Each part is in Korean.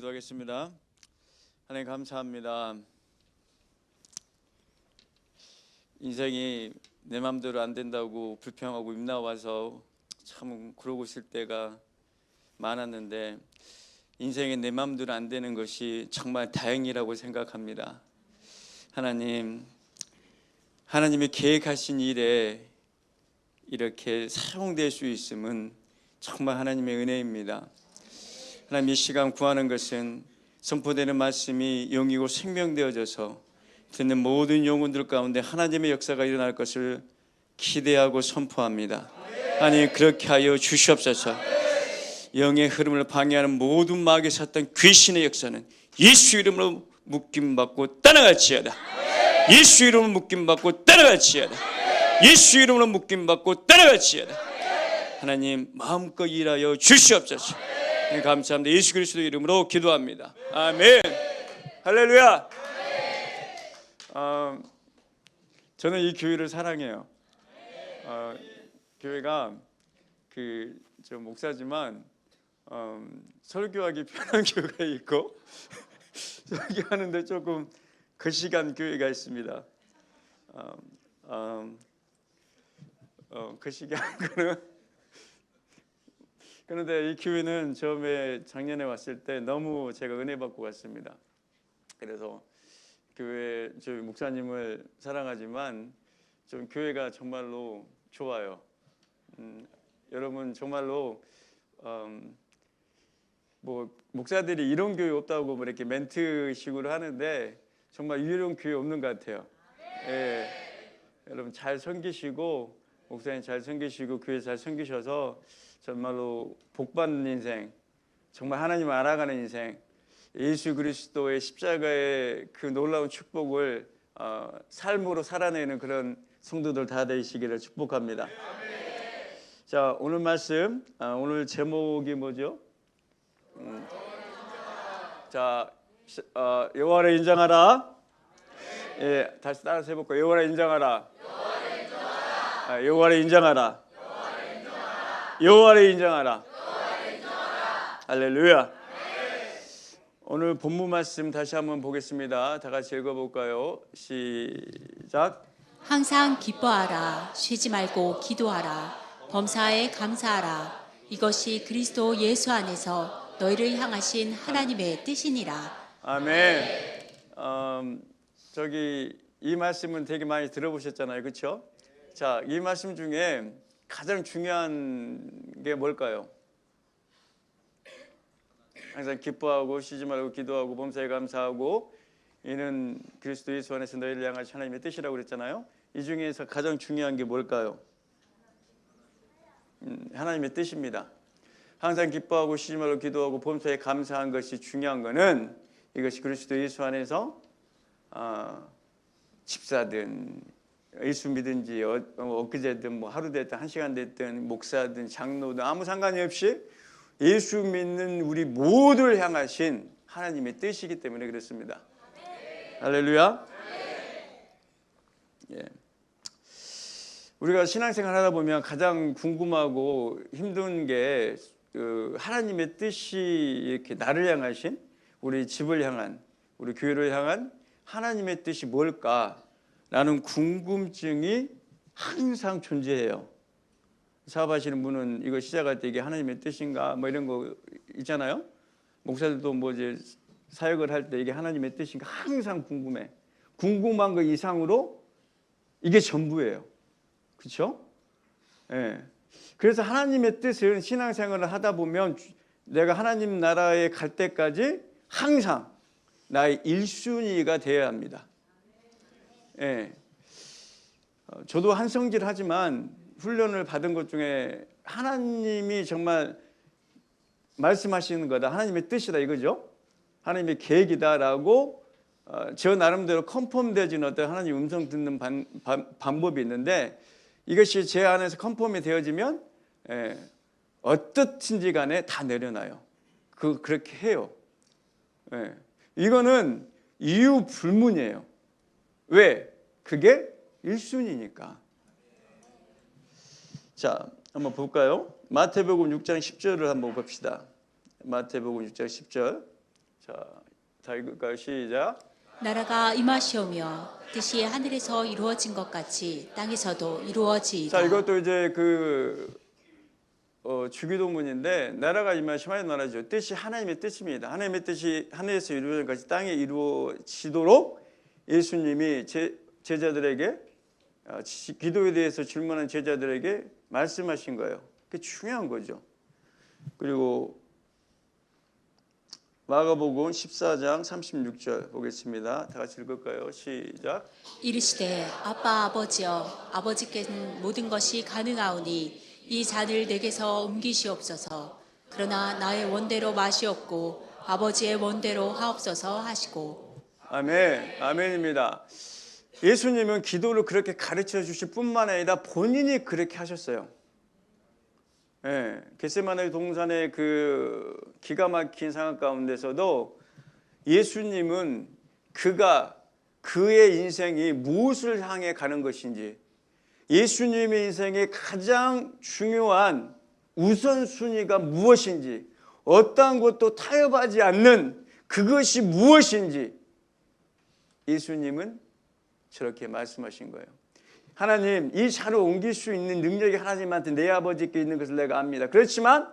기도하겠습니다. 하나님 감사합니다. 인생이 내 마음대로 안 된다고 불평하고 입나와서 참 그러고 있을 때가 많았는데 인생이 내 마음대로 안 되는 것이 정말 다행이라고 생각합니다. 하나님이 계획하신 일에 이렇게 사용될 수 있음은 정말 하나님의 은혜입니다. 하나님, 이 시간 구하는 것은 선포되는 말씀이 영이고 생명되어져서 듣는 모든 영혼들 가운데 하나님의 역사가 일어날 것을 기대하고 선포합니다. 하나님, 그렇게 하여 주시옵소서. 영의 흐름을 방해하는 모든 마귀의 사탄 귀신의 역사는 예수 이름으로 묶임받고 떠나갈지어다. 예수 이름으로 묶임받고 떠나갈지어다. 예수 이름으로 묶임받고 떠나갈지어다. 하나님, 마음껏 일하여 주시옵소서. 감사합니다. 예수 그리스도 이름으로 기도합니다. 아멘. 할렐루야. 저는 이 교회를 사랑해요. 교회가 저 목사지만 설교하기 편한 교회가 있고 설교하는데 조금 거시기한 교회가 있습니다. 거시기한 거는 그런데 이 교회는 처음에 작년에 왔을 때 너무 제가 은혜 받고 왔습니다. 그래서 교회 저희 목사님을 사랑하지만 좀 교회가 정말로 좋아요. 여러분 정말로 뭐 목사들이 이런 교회 없다고 뭐 이렇게 멘트식으로 하는데 정말 이런 교회 없는 것 같아요. 예. 여러분 잘 섬기시고 목사님 잘 섬기시고 교회 잘 섬기셔서 정말로 복받는 인생, 정말 하나님을 알아가는 인생, 예수 그리스도의 십자가의 그 놀라운 축복을 삶으로 살아내는 그런 성도들 다 되시기를 축복합니다. 자, 오늘 말씀, 오늘 제목이 뭐죠? 자, 여호와를 인정하라. 예, 다시 따라서 해볼까요? 여호와를 인정하라. 여호와를 인정하라. 여호와를 인정하라. 할렐루야. 오늘 본문 말씀 다시 한번 보겠습니다. 다 같이 읽어볼까요? 시작. 항상 기뻐하라. 쉬지 말고 기도하라. 범사에 감사하라. 이것이 그리스도 예수 안에서 너희를 향하신 하나님의 뜻이니라. 아멘. 이 말씀은 되게 많이 들어보셨잖아요, 그렇죠? 자, 이 말씀 중에 가장 중요한 게 뭘까요? 항상 기뻐하고 쉬지 말고 기도하고 범사에 감사하고 이는 그리스도 예수 안에서 너희를 향하신 하나님의 뜻이라고 그랬잖아요. 이 중에서 가장 중요한 게 뭘까요? 하나님의 뜻입니다. 항상 기뻐하고 쉬지 말고 기도하고 범사에 감사한 것이 중요한 거는 이것이 그리스도 예수 안에서 집사든 예수 믿은지 엊그제든 뭐 하루 됐든 한 시간 됐든 목사든 장로든 아무 상관이 없이 예수 믿는 우리 모두를 향하신 하나님의 뜻이기 때문에 그렇습니다. 할렐루야. 예. 우리가 신앙생활 하다 보면 가장 궁금하고 힘든 게 하나님의 뜻이 이렇게 나를 향하신 우리 집을 향한 우리 교회를 향한 하나님의 뜻이 뭘까라는 궁금증이 항상 존재해요. 사업하시는 분은 이거 시작할 때 이게 하나님의 뜻인가 뭐 이런 거 있잖아요. 목사들도 뭐 이제 사역을 할 때 이게 하나님의 뜻인가 항상 궁금해. 궁금한 거 이상으로 이게 전부예요. 그렇죠? 예. 그래서 하나님의 뜻은 신앙생활을 하다 보면 내가 하나님 나라에 갈 때까지 항상 나의 1순위가 되어야 합니다. 예. 저도 한성질 하지만 훈련을 받은 것 중에 하나님이 정말 말씀하시는 거다. 하나님의 뜻이다 이거죠. 하나님의 계획이다라고 저 나름대로 컨펌되어진 어떤 하나님 음성 듣는 방법이 있는데 이것이 제 안에서 컨펌이 되어지면 어떻든지 간에 다 내려놔요. 그렇게 해요. 이거는 이유 불문이에요. 왜? 그게 1순위니까. 자, 한번 볼까요? 마태복음 6장 10절을 한번 봅시다. 마태복음 6장 10절 자 읽을까요? 시작. 나라가 임하시오며 뜻이 하늘에서 이루어진 것 같이 땅에서도 이루어지이다. 자, 이것도 이제 주기도문인데 나라가 임하시면 하나님의 나라죠. 뜻이 하나님의 뜻입니다. 하나님의 뜻이 하늘에서 이루어진 것이 땅에 이루어지도록 예수님이 제자들에게 기도에 대해서 질문한 제자들에게 말씀하신 거예요. 그게 중요한 거죠. 그리고 마가복음 14장 36절 보겠습니다. 다 같이 읽을까요? 시작. 이르시되 아빠 아버지여 아버지께는 모든 것이 가능하오니 이 잔을 내게서 옮기시옵소서. 그러나 나의 원대로 마시옵고 아버지의 원대로 하옵소서 하시고. 아멘. 아멘입니다. 예수님은 기도를 그렇게 가르쳐 주실 뿐만 아니라 본인이 그렇게 하셨어요. 예, 겟세마네 동산의 그 기가 막힌 상황 가운데서도 예수님은 그의 인생이 무엇을 향해 가는 것인지, 예수님의 인생의 가장 중요한 우선순위가 무엇인지, 어떠한 것도 타협하지 않는 그것이 무엇인지 예수님은 저렇게 말씀하신 거예요. 하나님, 이 잔을 옮길 수 있는 능력이 하나님한테 내 아버지께 있는 것을 내가 압니다. 그렇지만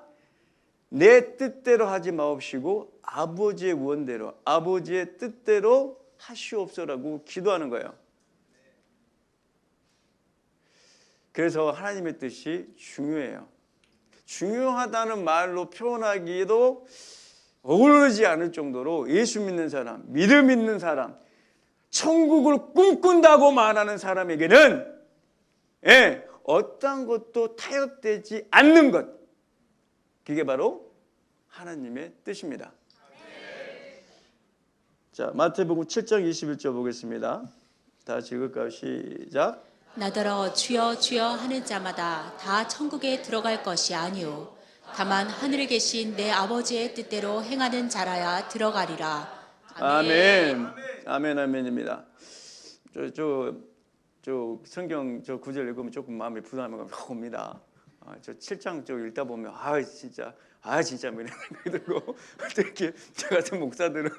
내 뜻대로 하지 마옵시고 아버지의 원대로, 아버지의 뜻대로 하시옵소서라고 기도하는 거예요. 그래서 하나님의 뜻이 중요해요. 중요하다는 말로 표현하기에도 어울리지 않을 정도로 예수 믿는 사람, 믿음 있는 사람, 천국을 꿈꾼다고 말하는 사람에게는 어떤 것도 타협되지 않는 것, 그게 바로 하나님의 뜻입니다. 자, 마태복음 7장 21절 보겠습니다. 다 같이 읽을까요? 시작. 나더러 주여 주여 하는 자마다 다 천국에 들어갈 것이 아니오 다만 하늘에 계신 내 아버지의 뜻대로 행하는 자라야 들어가리라. 아멘. 아멘. 아멘입니다. 저 성경 저 구절 읽으면 조금 마음이 부담이 옵니다. 저 7장 쪽 읽다 보면 진짜 뭐 이런 생각이 들고 어떻게 저 같은 목사들은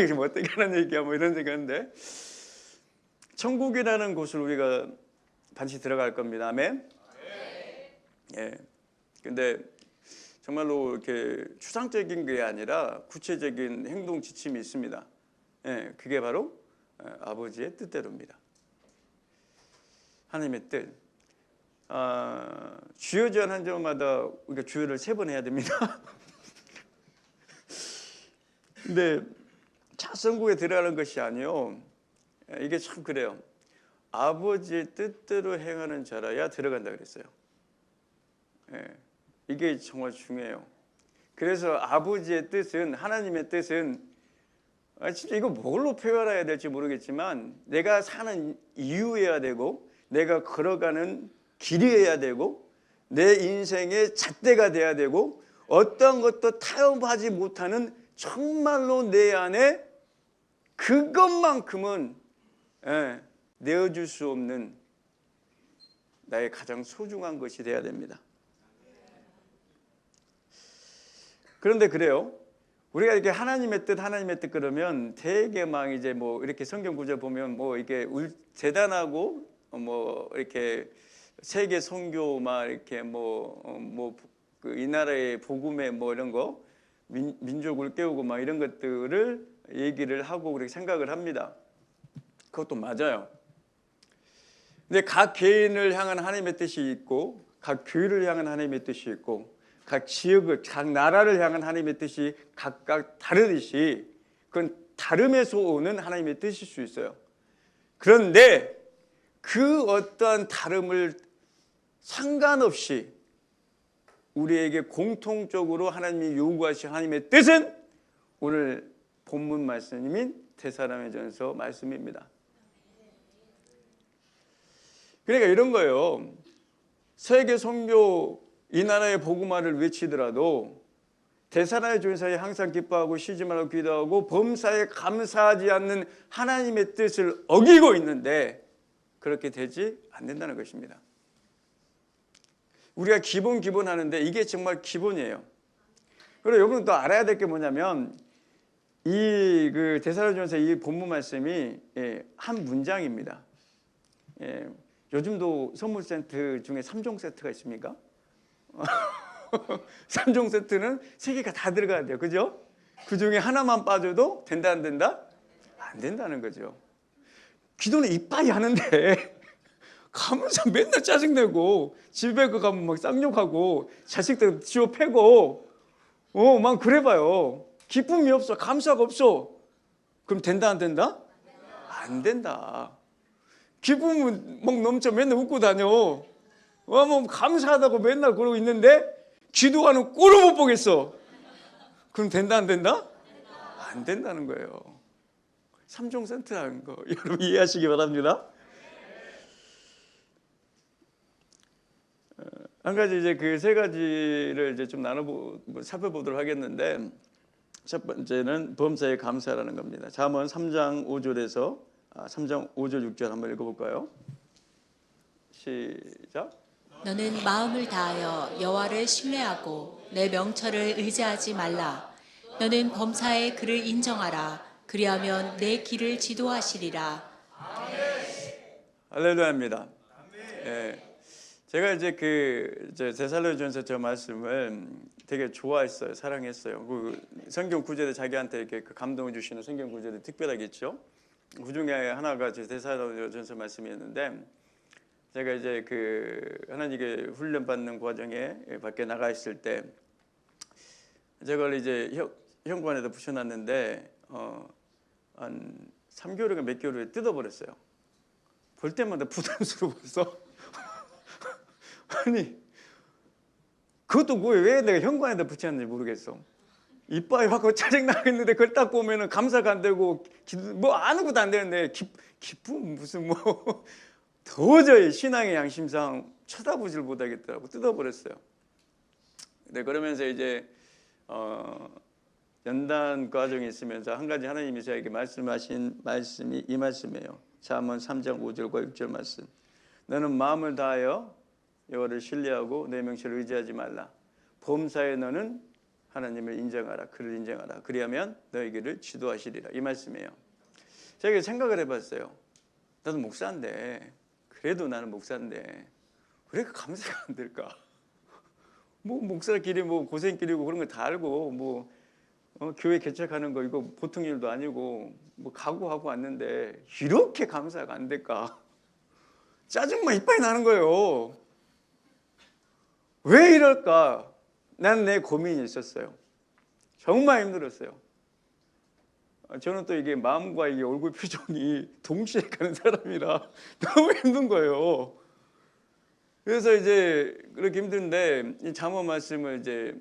지금 어떻게 하는 얘기야 뭐 이런 생각인데, 천국이라는 곳을 우리가 반드시 들어갈 겁니다. 아멘. 예. 근데 정말로 이렇게 추상적인 게 아니라 구체적인 행동 지침이 있습니다. 예, 그게 바로 아버지의 뜻대로입니다. 하나님의 뜻. 주여 제한 한 절마다 우리가 주여를 3번 해야 됩니다. 근데 찬송국에 들어가는 것이 아니요. 이게 참 그래요. 아버지의 뜻대로 행하는 자라야 들어간다 그랬어요. 이게 정말 중요해요. 그래서 아버지의 뜻은, 하나님의 뜻은 진짜 이거 뭘로 표현해야 될지 모르겠지만 내가 사는 이유여야 되고 내가 걸어가는 길이어야 되고 내 인생의 잣대가 돼야 되고 어떤 것도 타협하지 못하는 정말로 내 안에 그것만큼은 내어줄 수 없는 나의 가장 소중한 것이 돼야 됩니다. 그런데 그래요. 우리가 이렇게 하나님의 뜻 그러면 되게 막 이제 뭐 이렇게 성경 구절 보면 뭐 이게 대단하고 뭐 이렇게 세계 선교 막 이렇게 이 나라의 복음의 뭐 이런 거 민족을 깨우고 막 이런 것들을 얘기를 하고 그렇게 생각을 합니다. 그것도 맞아요. 근데 각 개인을 향한 하나님의 뜻이 있고 각 교회를 향한 하나님의 뜻이 있고 각 지역을, 각 나라를 향한 하나님의 뜻이 각각 다르듯이 그건 다름에서 오는 하나님의 뜻일 수 있어요. 그런데 그 어떠한 다름을 상관없이 우리에게 공통적으로 하나님이 요구하신 하나님의 뜻은 오늘 본문 말씀인 데살로니가전서 말씀입니다. 그러니까 이런 거예요. 세계 선교 이 나라의 복음화를 외치더라도 데살로니가전서에 항상 기뻐하고 쉬지 말고 기도하고 범사에 감사하지 않는 하나님의 뜻을 어기고 있는데 그렇게 되지 않는다는 것입니다. 우리가 기본 하는데 이게 정말 기본이에요. 그리고 여러분 또 알아야 될 게 뭐냐면 이 그 데살로니가전서 이 본문 말씀이 한 문장입니다. 요즘도 선물 세트 중에 3종 세트가 있습니까? 3종 세트는 세 개가 다 들어가야 돼요. 그죠? 그 중에 하나만 빠져도 된다 안 된다? 안 된다는 거죠. 기도는 이빠이 하는데 가면서 맨날 짜증내고 집에 그 가면 막 쌍욕하고 자식들 지워 패고 막 그래봐요. 기쁨이 없어. 감사가 없어. 그럼 된다 안 된다? 안 된다. 기쁨은 막 넘쳐 맨날 웃고 다녀. 뭐 감사하다고 맨날 그러고 있는데 기도하는 꼴을 못 보겠어. 그럼 된다 안 된다? 안 된다는 거예요. 3종 세트라는 거 여러분 이해하시기 바랍니다. 한 가지 이제 그 세 가지를 이제 좀 살펴보도록 하겠는데, 첫 번째는 범사에 감사라는 겁니다. 잠언 3장 5절에서 3장 5절 6절 한번 읽어볼까요? 시작. 너는 마음을 다하여 여호와를 신뢰하고 내 명철을 의지하지 말라. 너는 범사의 그를 인정하라. 그리하면 내 길을 지도하시리라. 할렐루야입니다. 제가 이제 데살로니가전서 저 말씀을 되게 좋아했어요. 사랑했어요. 그 성경 구절에 자기한테 이렇게 그 감동을 주시는 성경 구절이 특별하겠죠. 그 중에 하나가 데살로니가전서 말씀이었는데, 제가 이제 그 하나님께 훈련 받는 과정에 밖에 나가 있을 때 저걸 이제 현관에다 붙여놨는데 한 3개월인가 몇 개월 후에 뜯어버렸어요. 볼 때마다 부담스러워서 아니 그것도 왜 내가 현관에다 붙였는지 모르겠어. 이빨이 확 짜증나겠는데 그걸 딱 보면은 감사가 안 되고 뭐 아무것도 안 되는데 기쁨 무슨 뭐 도저히 신앙의 양심상 쳐다보질 못하겠더라고. 뜯어버렸어요. 네, 그러면서 이제 연단 과정에 있으면서 한 가지 하나님이 저에게 말씀하신 말씀이 이 말씀이에요. 잠언 3장 5절과 6절 말씀. 너는 마음을 다하여 여호와를 신뢰하고 내 명철을 의지하지 말라. 범사에 너는 하나님을 인정하라. 그를 인정하라. 그리하면 너희에게를 지도하시리라. 이 말씀이에요. 제가 생각을 해봤어요. 나도 목사인데, 그래도 나는 목사인데 왜 이렇게 감사가 안 될까? 뭐 목사끼리 뭐 고생길이고 그런 거 다 알고 뭐 교회 개척하는 거 이거 보통 일도 아니고 뭐 각오하고 왔는데 이렇게 감사가 안 될까? 짜증만 이빨이 나는 거예요. 왜 이럴까? 난 내 고민이 있었어요. 정말 힘들었어요. 저는 또 이게 마음과 이게 얼굴 표정이 동시에 가는 사람이라 너무 힘든 거예요. 그래서 이제 그렇게 힘든데 이 잠언 말씀을 이제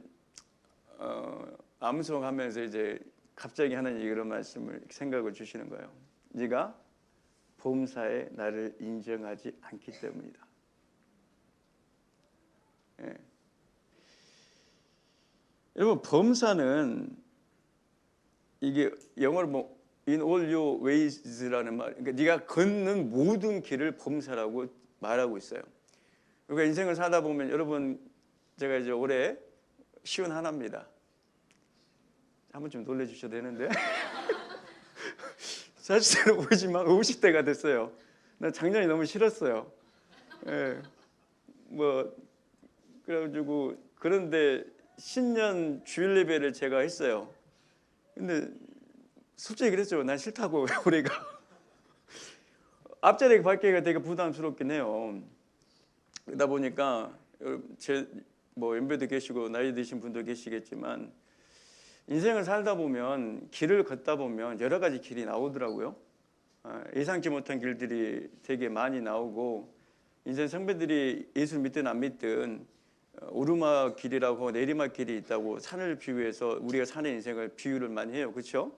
암송하면서 이제 갑자기 하나님이 그런 말씀을 생각을 주시는 거예요. 네가 범사에 나를 인정하지 않기 때문이다. 예. 여러분 범사는 이게 영어로 뭐 in all your ways라는 말, 그러니까 네가 걷는 모든 길을 범사라고 말하고 있어요. 그러니까 인생을 살다 보면 여러분 제가 이제 올해 51입니다. 한번 좀 놀래주셔도 되는데 사실은 보이지만 50대가 됐어요. 나 작년이 너무 싫었어요. 예. 뭐 그래가지고 그런데 신년 주일 예배를 제가 했어요. 근데 솔직히 그랬죠. 난 싫다고 올해가. 앞자리 밝기가 되게 부담스럽긴 해요. 그러다 보니까 제 뭐 연배도 계시고 나이 드신 분도 계시겠지만 인생을 살다 보면 길을 걷다 보면 여러 가지 길이 나오더라고요. 예상치 못한 길들이 되게 많이 나오고 인생 선배들이 예수 믿든 안 믿든 오르막 길이라고 내리막 길이 있다고 산을 비유해서 우리가 사는 인생을 비유를 많이 해요. 그렇죠?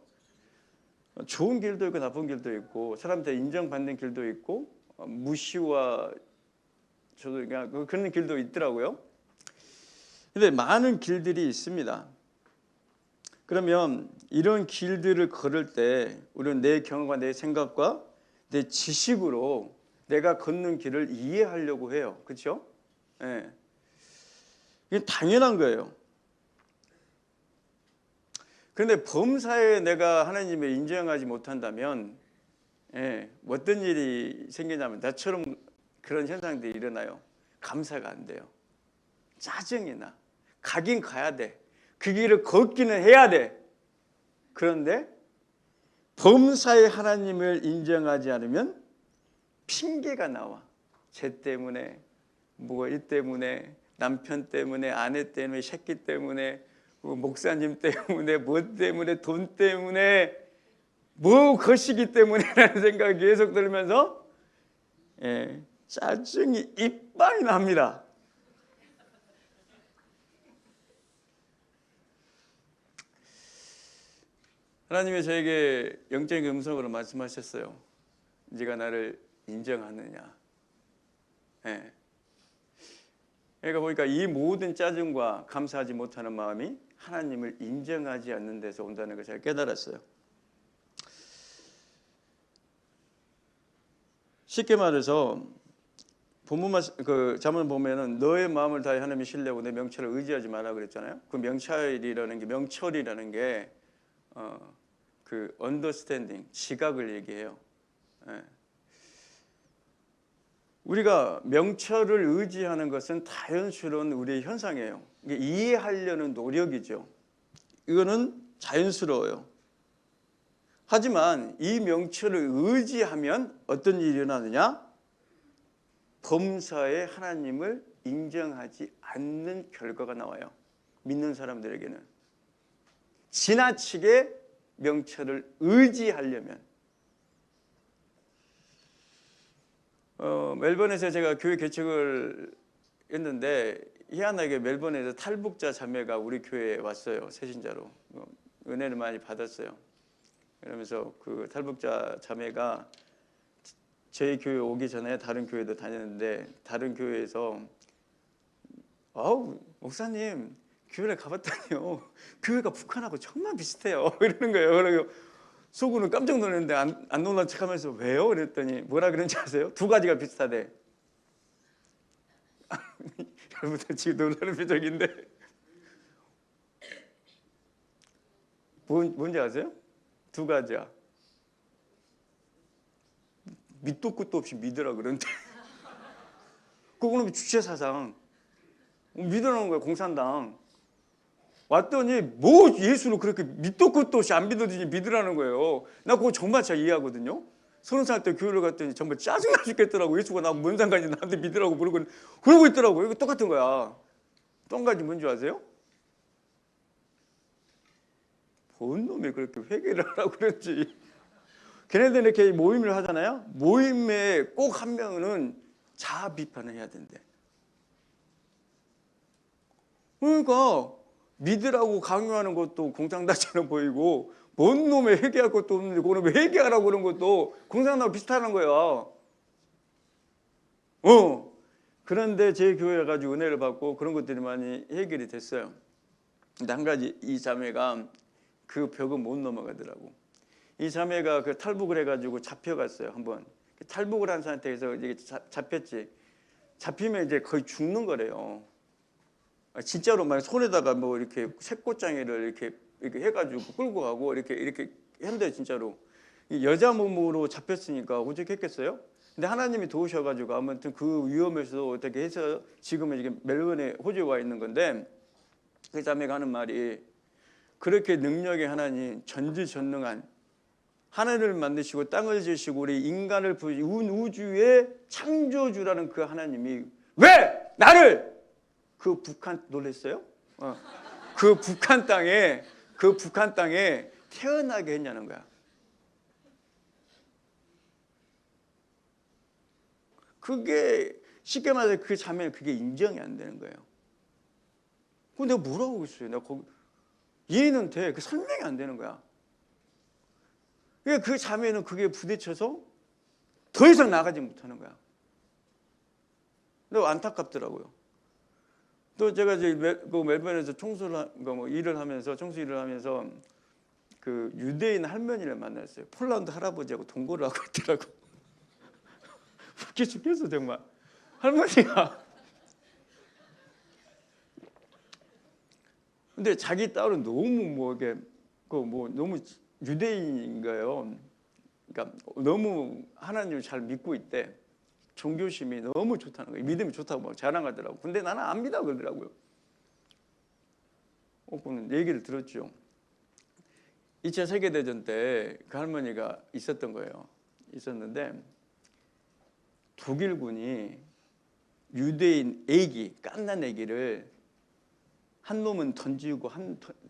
좋은 길도 있고 나쁜 길도 있고 사람한테 인정받는 길도 있고 무시와 저도 그냥 그런 길도 있더라고요. 근데 많은 길들이 있습니다. 그러면 이런 길들을 걸을 때 우리는 내 경험과 내 생각과 내 지식으로 내가 걷는 길을 이해하려고 해요. 그렇죠? 예. 이게 당연한 거예요. 그런데 범사에 내가 하나님을 인정하지 못한다면 어떤 일이 생기냐면 나처럼 그런 현상들이 일어나요. 감사가 안 돼요. 짜증이 나. 가긴 가야 돼. 그 길을 걷기는 해야 돼. 그런데 범사에 하나님을 인정하지 않으면 핑계가 나와. 쟤 때문에, 뭐 이 때문에, 남편 때문에, 아내 때문에, 새끼 때문에, 목사님 때문에, 뭐 때문에, 돈 때문에, 뭐 것이기 때문에라는 생각이 계속 들면서 짜증이 이빨이 납니다. 하나님이 저에게 영적인 음성으로 말씀하셨어요. 네가 나를 인정하느냐. 그러니까 보니까 이 모든 짜증과 감사하지 못하는 마음이 하나님을 인정하지 않는 데서 온다는 것을 깨달았어요. 쉽게 말해서 본문만 그 잠언 보면은 너의 마음을 다해 하나님을 신뢰하고 내 명철을 의지하지 마라 그랬잖아요. 그 명철이라는 게 그 언더스탠딩, 지각을 얘기해요. 우리가 명철을 의지하는 것은 자연스러운 우리의 현상이에요. 이게 이해하려는 노력이죠. 이거는 자연스러워요. 하지만 이 명철을 의지하면 어떤 일이 일어나느냐? 범사에 하나님을 인정하지 않는 결과가 나와요. 믿는 사람들에게는. 지나치게 명철을 의지하려면. 멜번에서 제가 교회 개척을 했는데 희한하게 멜번에서 탈북자 자매가 우리 교회에 왔어요. 새신자로. 은혜를 많이 받았어요. 그러면서 그 탈북자 자매가 저희 교회 오기 전에 다른 교회도 다녔는데 다른 교회에서 목사님 교회를 가봤더니요 교회가 북한하고 정말 비슷해요 이러는 거예요. 그리고 속으로는 깜짝 놀랐는데 안 놀란 척하면서 왜요? 그랬더니 뭐라 그런지 아세요? 두 가지가 비슷하대. 여러분들 지금 놀라는 표정인데 뭔지 아세요? 두 가지야. 밑도 끝도 없이 믿으라 그런데 그거는 주체사상 믿으라는 거야. 공산당 왔더니 뭐 예수를 그렇게 밑도 끝도 없이 안 믿어주니 믿으라는 거예요. 나 그거 정말 잘 이해하거든요. 30살 때 교회를 갔더니 정말 짜증나 죽겠더라고. 예수가 나하고 뭔 상관이 나한테 믿으라고 그러고 있더라고요. 이거 똑같은 거야. 또 한 가지 뭔지 아세요? 본 놈이 그렇게 회개를 하라고 그랬지. 걔네들 이렇게 모임을 하잖아요. 모임에 꼭 한 명은 자아 비판을 해야 된대. 그러니까 믿으라고 강요하는 것도 공산당처럼 보이고 뭔 놈에 회개할 것도 없는데 그놈에 회개하라고 그런 것도 공산당하고 비슷하는 거야. 그런데 제 교회 가지고 은혜를 받고 그런 것들이 많이 해결이 됐어요. 근데 한 가지 이 자매가 그 벽은 못 넘어가더라고. 이 자매가 그 탈북을 해가지고 잡혀갔어요. 한번 탈북을 한 상태에서 이제 잡혔지. 잡히면 이제 거의 죽는 거래요. 진짜로 막 손에다가 뭐 이렇게 새꽃장애를 이렇게 해가지고 끌고 가고 이렇게 한대 진짜로. 여자 몸으로 잡혔으니까 어떻게 했겠어요? 근데 하나님이 도우셔가지고 아무튼 그 위험에서 어떻게 해서 지금은 이게 멜번에 호주에 와 있는 건데 그 자매가 하는 말이 그렇게 능력의 하나님 전지전능한 하늘을 만드시고 땅을 지으시고 우리 인간을 우주의 창조주라는 그 하나님이 왜 나를 그 북한 놀랬어요? 그 북한 땅에 태어나게 했냐는 거야. 그게 쉽게 말해서 그 자매는 그게 인정이 안 되는 거예요. 그럼 내가 뭐라고 했어요? 내가 거기 이해는 돼. 그 설명이 안 되는 거야. 그 자매는 그게 부딪혀서 더 이상 나가지 못하는 거야. 너무 안타깝더라고요. 또 제가 이제 멜번에서 일을 하면서 청소 일을 하면서 그 유대인 할머니를 만났어요. 폴란드 할아버지하고 동거를 하고 있더라고. 웃겨 죽겠어 정말. 할머니가. 근데 자기 딸은 너무 뭐 이게 그 뭐 너무 유대인인가요? 그러니까 너무 하나님을 잘 믿고 있대. 종교심이 너무 좋다는 거예요. 믿음이 좋다고 막 자랑하더라고. 근데 나는 안 믿어 그러더라고요. 그는 얘기를 들었죠. 2차 세계대전 때 그 할머니가 있었던 거예요. 있었는데 독일군이 유대인 애기, 갓난 애기를 한 놈은 던지고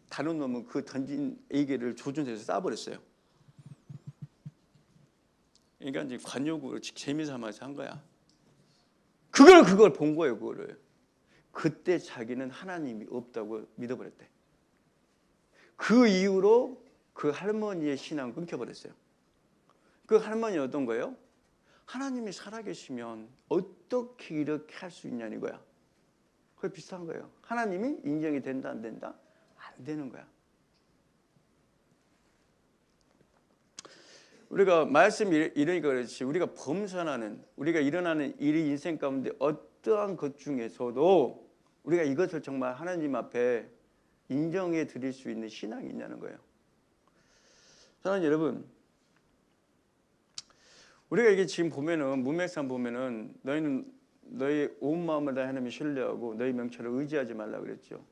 다른 놈은 그 던진 애기를 조준해서 쏴버렸어요. 그러니까 이제 관용으로 재미삼아서 한 거야. 그걸 본 거예요. 그거를. 그때 자기는 하나님이 없다고 믿어버렸대. 그 이후로 그 할머니의 신앙 끊겨버렸어요. 그 할머니 어떤 거예요? 하나님이 살아계시면 어떻게 이렇게 할 수 있냐는 거야. 그게 비슷한 거예요. 하나님이 인정이 된다 안 된다? 안 되는 거야. 우리가 말씀이 이러니까 그렇지, 우리가 범선하는, 우리가 일어나는 일이 인생 가운데 어떠한 것 중에서도 우리가 이것을 정말 하나님 앞에 인정해 드릴 수 있는 신앙이 있냐는 거예요. 사랑하는 여러분, 우리가 이게 지금 보면은 문맥상 보면은 너희는 너희 온 마음을 다해 하나님을 신뢰하고 너희 명철을 의지하지 말라 그랬죠.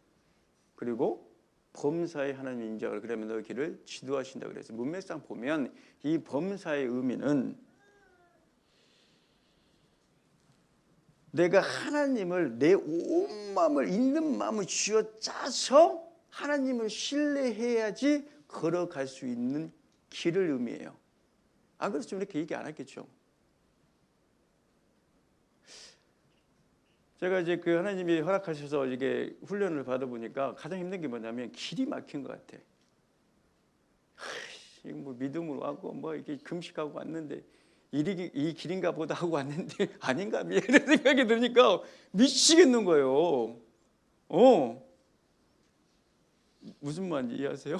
그리고 범사에 하나님 인정을, 그러면 너희 길을 지도하신다 그랬어요. 문맥상 보면 이 범사의 의미는 내가 하나님을 내 온 마음을, 있는 마음을 쥐어짜서 하나님을 신뢰해야지 걸어갈 수 있는 길을 의미해요. 안 그렇지만 이렇게 얘기 안 했겠죠. 제가 이제 그 하나님이 허락하셔서 이게 훈련을 받아보니까 가장 힘든 게 뭐냐면 길이 막힌 것 같아. 이거 뭐 믿음으로 하고 뭐 이게 금식하고 왔는데 이 길인가 보다 하고 왔는데 아닌가 이런 생각이 드니까 미치겠는 거예요. 무슨 말인지 이해하세요?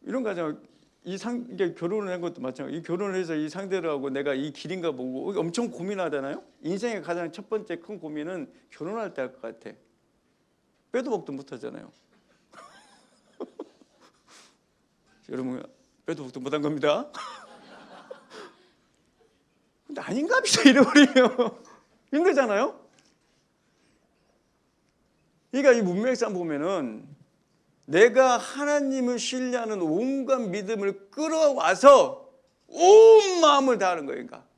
이런 거잖아요. 이게 결혼을 한 것도 마찬가지. 이 결혼을 해서 이 상대를 하고 내가 이 길인가 보고 엄청 고민하잖아요. 인생의 가장 첫 번째 큰 고민은 결혼할 때 할 것 같아. 빼도 박도 못 하잖아요. 여러분, 빼도 박도 못 한 겁니다. 근데 아닌가 보다 이래버리면 힘들잖아요. 그러니까 이 문맥상 보면은 내가 하나님을 신뢰하는 온갖 믿음을 끌어와서 온 마음을 다하는 거예요. 그러니까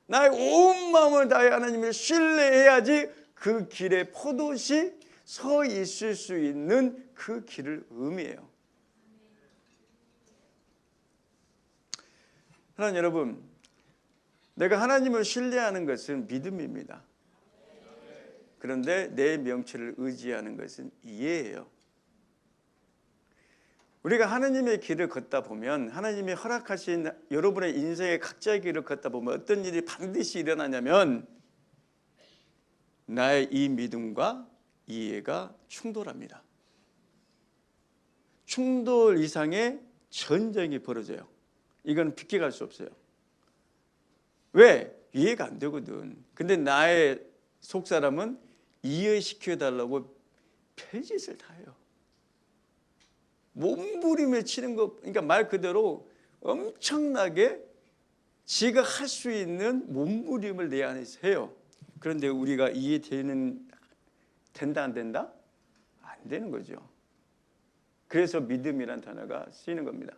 나의 온 마음을 다해 하나님을 신뢰해야지 그 길에 포도시 서 있을 수 있는 그 길을 의미해요. 하나님 여러분, 내가 하나님을 신뢰하는 것은 믿음입니다. 그런데 내 명철을 의지하는 것은 이해예요. 우리가 하나님의 길을 걷다 보면, 하나님이 허락하신 여러분의 인생의 각자의 길을 걷다 보면 어떤 일이 반드시 일어나냐면 나의 이 믿음과 이해가 충돌합니다. 충돌 이상의 전쟁이 벌어져요. 이건 비껴갈 수 없어요. 왜? 이해가 안 되거든. 근데 나의 속사람은 이해시켜달라고 별짓을 다 해요. 몸부림을 치는 거, 그러니까 말 그대로 엄청나게 지가 할 수 있는 몸부림을 내 안에서 해요. 그런데 우리가 된다 안 된다? 안 되는 거죠. 그래서 믿음이란 단어가 쓰이는 겁니다.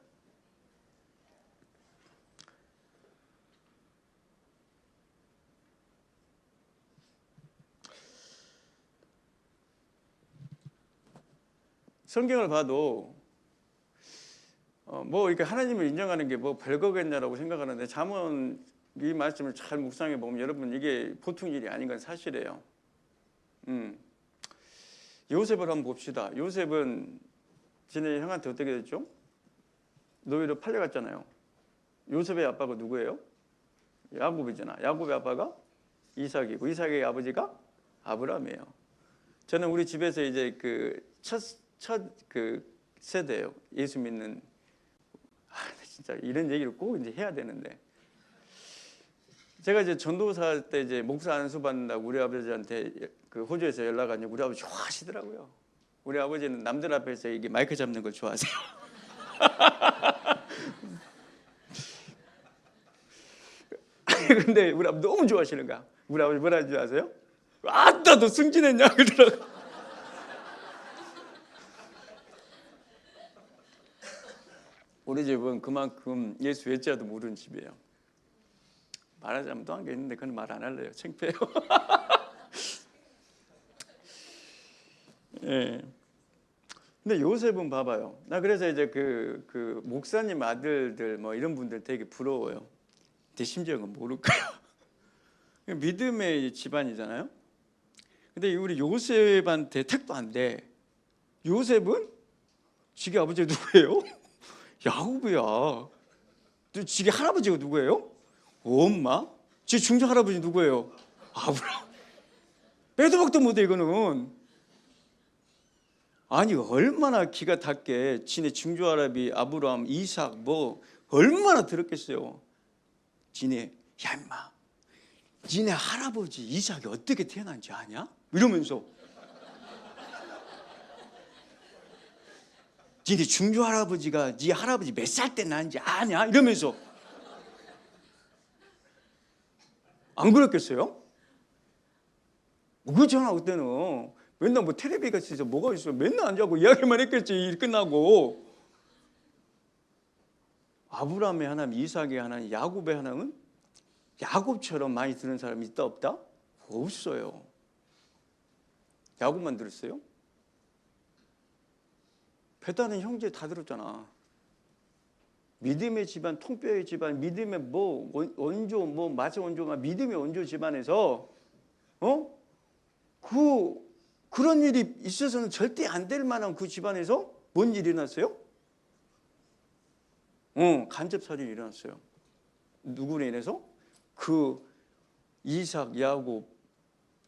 성경을 봐도 뭐 이렇게 하나님을 인정하는 게 뭐 별거겠냐라고 생각하는데, 잠언 이 말씀을 잘 묵상해 보면 여러분 이게 보통 일이 아닌 건 사실이에요. 요셉을 한번 봅시다. 요셉은 지네 형한테 어떻게 됐죠? 노예로 팔려갔잖아요. 요셉의 아빠가 누구예요? 야곱이잖아. 야곱의 아빠가 이삭이고 이삭의 아버지가 아브라함이에요. 저는 우리 집에서 이제 그 첫 세대예요. 예수 믿는. 진짜 이런 얘기를 꼭 이제 해야 되는데, 제가 이제 전도사 때 이제 목사 안수 받는다고 우리 아버지한테 그 호주에서 연락 왔는데 우리 아버지 좋아하시더라고요. 우리 아버지는 남들 앞에서 이게 마이크 잡는 걸 좋아하세요. 근데 우리 아버지 너무 좋아하시는 거야. 우리 아버지 뭐라 하는지 아세요? 아따 너 승진했냐 그러더라고. 우리 집은 그만큼 예수 외자도 모르는 집이에요. 말하자면 또 한 게 있는데 그건 말 안 할래요. 창피해요. 예. 근데 요셉은 봐봐요. 나 그래서 이제 그 목사님 아들들 뭐 이런 분들 되게 부러워요. 내 심정은 모를 거야. 믿음의 집안이잖아요. 근데 우리 요셉한테 택도 안 돼. 요셉은 지게 아버지가 누구예요? 야곱이야. 또 지게 할아버지가 누구예요? 엄마. 지 중조 할아버지 누구예요? 아브라함. 빼도 박도 못해 이거는. 아니 얼마나 기가 닿게 지네 중조 할아버지 아브라함, 이삭 뭐 얼마나 들었겠어요. 지네 야 임마. 니네 할아버지 이삭이 어떻게 태어난지 아냐? 이러면서 니네 중조 할아버지가 네 할아버지 몇 살 때 낳은지 아냐? 이러면서 안 그랬겠어요? 그렇잖아. 그때는 맨날 뭐 텔레비가 있어서 뭐가 있어 맨날 앉아고 이야기만 했겠지. 일 끝나고. 아브라함의 하나님, 이삭의 하나님, 야곱의 하나님은 야곱처럼 많이 들은 사람이 있다 없다? 없어요. 야곱만 들었어요? 베다는 형제 다 들었잖아. 믿음의 집안, 통뼈의 집안, 믿음의 뭐 원조, 뭐 마세 원조가 믿음의 원조 집안에서 그런 일이 있어서는 절대 안 될 만한 그 집안에서 뭔 일이 일어났어요? 간접 살인이 일어났어요. 누구로 인해서? 그 이삭, 야곱,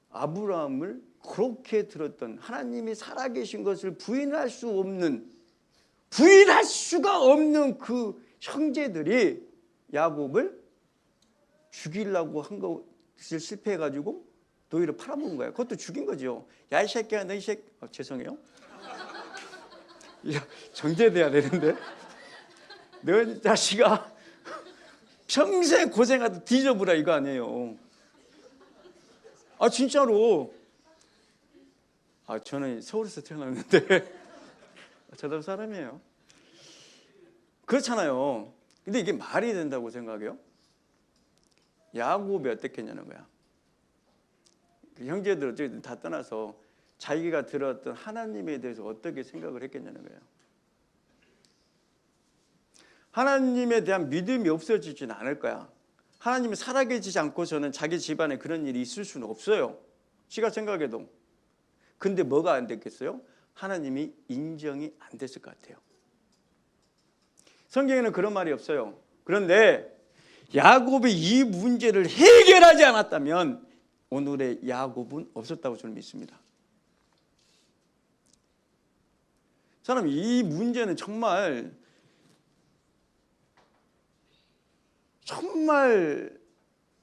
아브라함을 그렇게 들었던 하나님이 살아계신 것을 부인할 수가 없는 그 형제들이 야곱을 죽이려고 한 것을 실패해가지고 노예로 팔아먹은 거예요. 그것도 죽인 거죠. 야 이 새끼야 너 이 새끼. 죄송해요. 야, 정제돼야 되는데. 너 자식아 평생 고생하다 뒤져보라 이거 아니에요. 아 진짜로. 저는 서울에서 태어났는데 저도 사람이에요. 그렇잖아요. 근데 이게 말이 된다고 생각해요? 야곱이 어떻겠냐는 거야. 그 형제들 어쨌든 다 떠나서 자기가 들었던 하나님에 대해서 어떻게 생각을 했겠냐는 거예요. 하나님에 대한 믿음이 없어지지는 않을 거야. 하나님이 살아계시지 않고서는 자기 집안에 그런 일이 있을 수는 없어요. 지가 생각해도. 근데 뭐가 안 됐겠어요? 하나님이 인정이 안 됐을 것 같아요. 성경에는 그런 말이 없어요. 그런데 야곱이 이 문제를 해결하지 않았다면 오늘의 야곱은 없었다고 저는 믿습니다. 사람 이 문제는 정말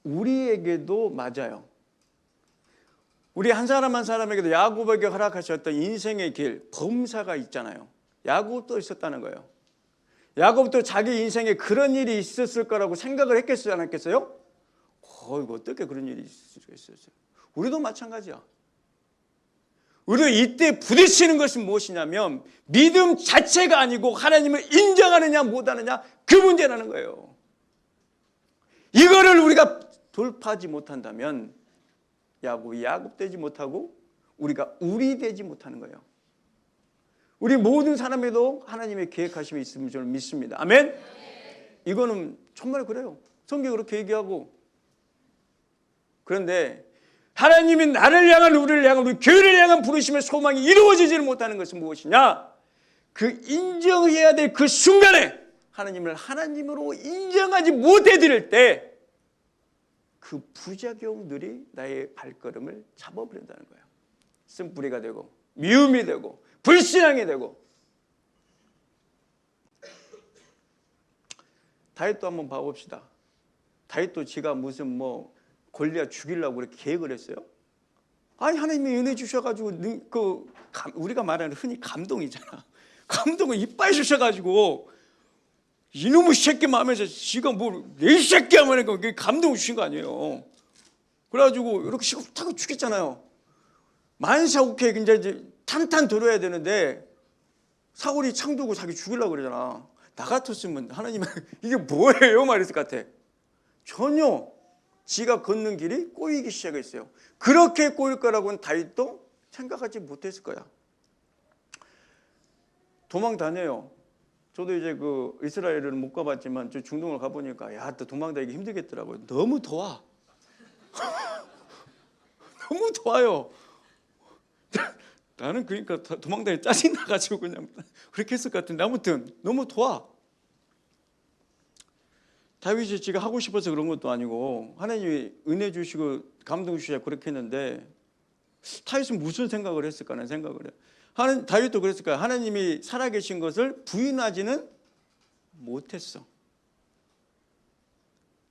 우리에게도 맞아요. 우리 한 사람 한 사람에게도 야곱에게 허락하셨던 인생의 길, 범사가 있잖아요. 야곱도 있었다는 거예요. 야곱도 자기 인생에 그런 일이 있었을 거라고 생각을 했겠어요, 안 했겠어요? 이거 어떻게 그런 일이 있을 수 있었어요? 우리도 마찬가지야. 우리도 이때 부딪히는 것이 무엇이냐면 믿음 자체가 아니고 하나님을 인정하느냐 못하느냐 그 문제라는 거예요. 이거를 우리가 돌파하지 못한다면 야곱이 야곱 되지 못하고 우리가 우리 되지 못하는 거예요. 우리 모든 사람에도 하나님의 계획하심이 있음을 저는 믿습니다. 아멘? 이거는 정말 그래요. 성경이 그렇게 얘기하고. 그런데 하나님이 나를 향한 우리를 향한 우리 교회를 향한 부르심의 소망이 이루어지지를 못하는 것은 무엇이냐? 그 인정해야 될 그 순간에 하나님을 하나님으로 인정하지 못해드릴 때 그 부작용들이 나의 발걸음을 잡아버린다는 거예요. 쓴뿌리가 되고 미움이 되고 불신앙이 되고. 다윗도 한번 봐봅시다. 다윗도 지가 무슨 골리앗 죽이려고 그렇게 계획을 했어요? 아니 하나님이 은혜 주셔가지고 우리가 말하는 흔히 감동이잖아. 감동을 이빨 주셔가지고 이놈의 새끼 마음에서 지가 내 새끼 하면 그게 감동을 주신 거 아니에요. 그래가지고 이렇게 시급하고 죽였잖아요. 만사오케 이제 탄탄 들어야 되는데 사울이 창 두고 자기 죽이려고 그러잖아. 나 같았으면 하나님은 이게 뭐예요? 말했을 것 같아. 전혀 지가 걷는 길이 꼬이기 시작했어요. 그렇게 꼬일 거라고는 다윗도 생각하지 못했을 거야. 도망 다녀요. 저도 이제 그 이스라엘을 못 가봤지만 저 중동을 가보니까 야, 또 도망 다니기 힘들겠더라고요. 너무 더워. 너무 더워요. 나는 그러니까 도망 다니기 짜증 나가지고 그냥 그렇게 했을 것 같은데 아무튼 너무 더워. 다윗이 지가 하고 싶어서 그런 것도 아니고 하나님이 은혜 주시고 감동 주시고 그렇게 했는데 다윗은 무슨 생각을 했을까 하는 생각을 해요. 다윗도 그랬을 거야. 하나님이 살아계신 것을 부인하지는 못했어.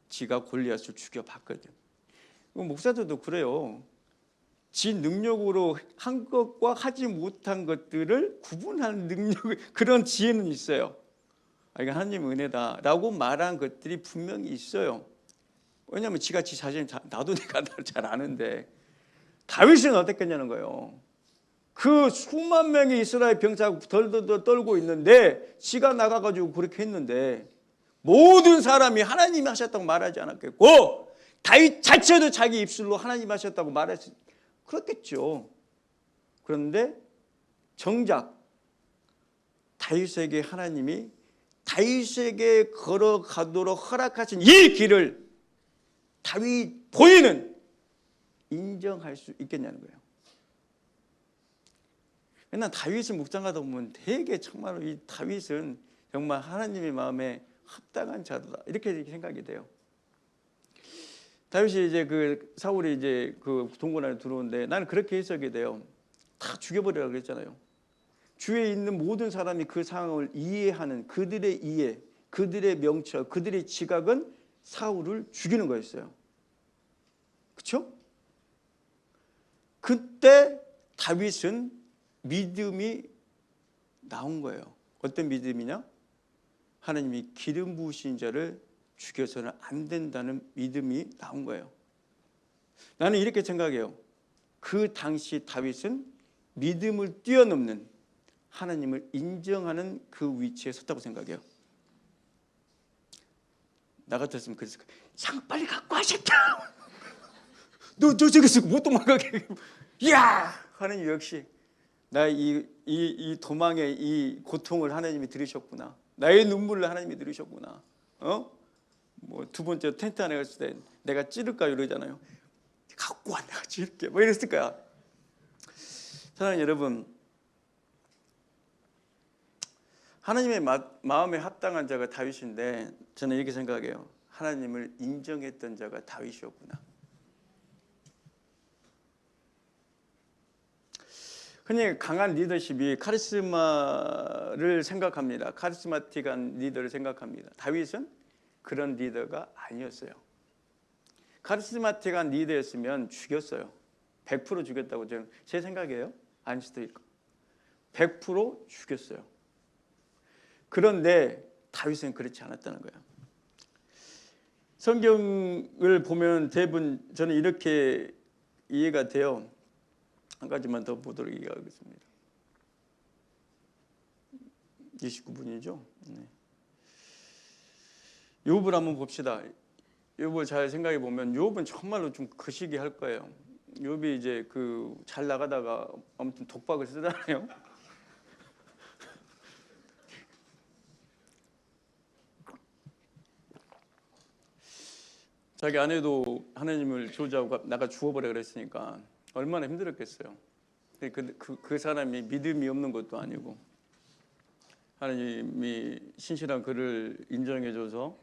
지가 골리앗을 죽여봤거든. 목사들도 그래요. 지 능력으로 한 것과 하지 못한 것들을 구분하는 능력, 그런 지혜는 있어요. 이건 하나님 은혜다라고 말한 것들이 분명히 있어요. 왜냐하면 지가 지 자신 나도 내가 나를 잘 아는데 다윗은 어땠겠냐는 거예요. 그 수만 명의 이스라엘 병사가 덜덜 떨고 있는데 지가 나가가지고 그렇게 했는데 모든 사람이 하나님이 하셨다고 말하지 않았겠고 다윗 자체도 자기 입술로 하나님 하셨다고 말했을 그렇겠죠. 그런데 정작 다윗에게 하나님이 다윗에게 걸어가도록 허락하신 이 길을 다윗 본인은 인정할 수 있겠냐는 거예요. 맨날 다윗을 묵상하다 보면 되게 정말로 이 다윗은 정말 하나님의 마음에 합당한 자다 이렇게 생각이 돼요. 다윗이 이제 그 사울이 이제 그 동굴 안에 들어오는데 나는 그렇게 해석이 돼요. 다 죽여버리라고 그랬잖아요. 주위에 있는 모든 사람이 그 상황을 이해하는 그들의 이해, 그들의 명철, 그들의 지각은 사울을 죽이는 거였어요. 그렇죠? 그때 다윗은 믿음이 나온 거예요. 어떤 믿음이냐? 하나님이 기름 부으신 자를 죽여서는 안 된다는 믿음이 나온 거예요. 나는 이렇게 생각해요. 그 당시 다윗은 믿음을 뛰어넘는 하나님을 인정하는 그 위치에 섰다고 생각해요. 나 같았으면 그랬을 거야. 상 빨리 갖고 와 새끼야. 너 저기서 못 도망가게. 이야 하나님 역시 나 이 도망의 이 고통을 하나님이 들으셨구나. 나의 눈물을 하나님이 들으셨구나. 뭐 두 번째 텐트 안에 갔을 때 내가 찌를까 이러잖아요. 갖고 와 내가 찌를게. 뭐 이랬을 거야. 사랑하는 여러분, 하나님의 마음에 합당한 자가 다윗인데 저는 이렇게 생각해요. 하나님을 인정했던 자가 다윗이었구나. 흔히 강한 리더십이 카리스마를 생각합니다. 카리스마틱한 리더를 생각합니다. 다윗은 그런 리더가 아니었어요. 카리스마틱한 리더였으면 죽였어요. 100% 죽였다고 저는 제 생각이에요. 아닐 수도 있고 100% 죽였어요. 그런데 다윗은 그렇지 않았다는 거예요. 성경을 보면 대부분 저는 이렇게 이해가 돼요. 한 가지만 더 보도록 하겠습니다. 29분이죠. 네. 욥을 한번 봅시다. 욥을 잘 생각해 보면 욥은 정말로 좀 거시기 할 거예요. 욥이 이제 그 잘 나가다가 아무튼 독박을 쓰잖아요. 자기 아내도 하나님을 조지하고 나가 죽어버려 그랬으니까 얼마나 힘들었겠어요. 그 사람이 믿음이 없는 것도 아니고 하나님이 신실한 그를 인정해줘서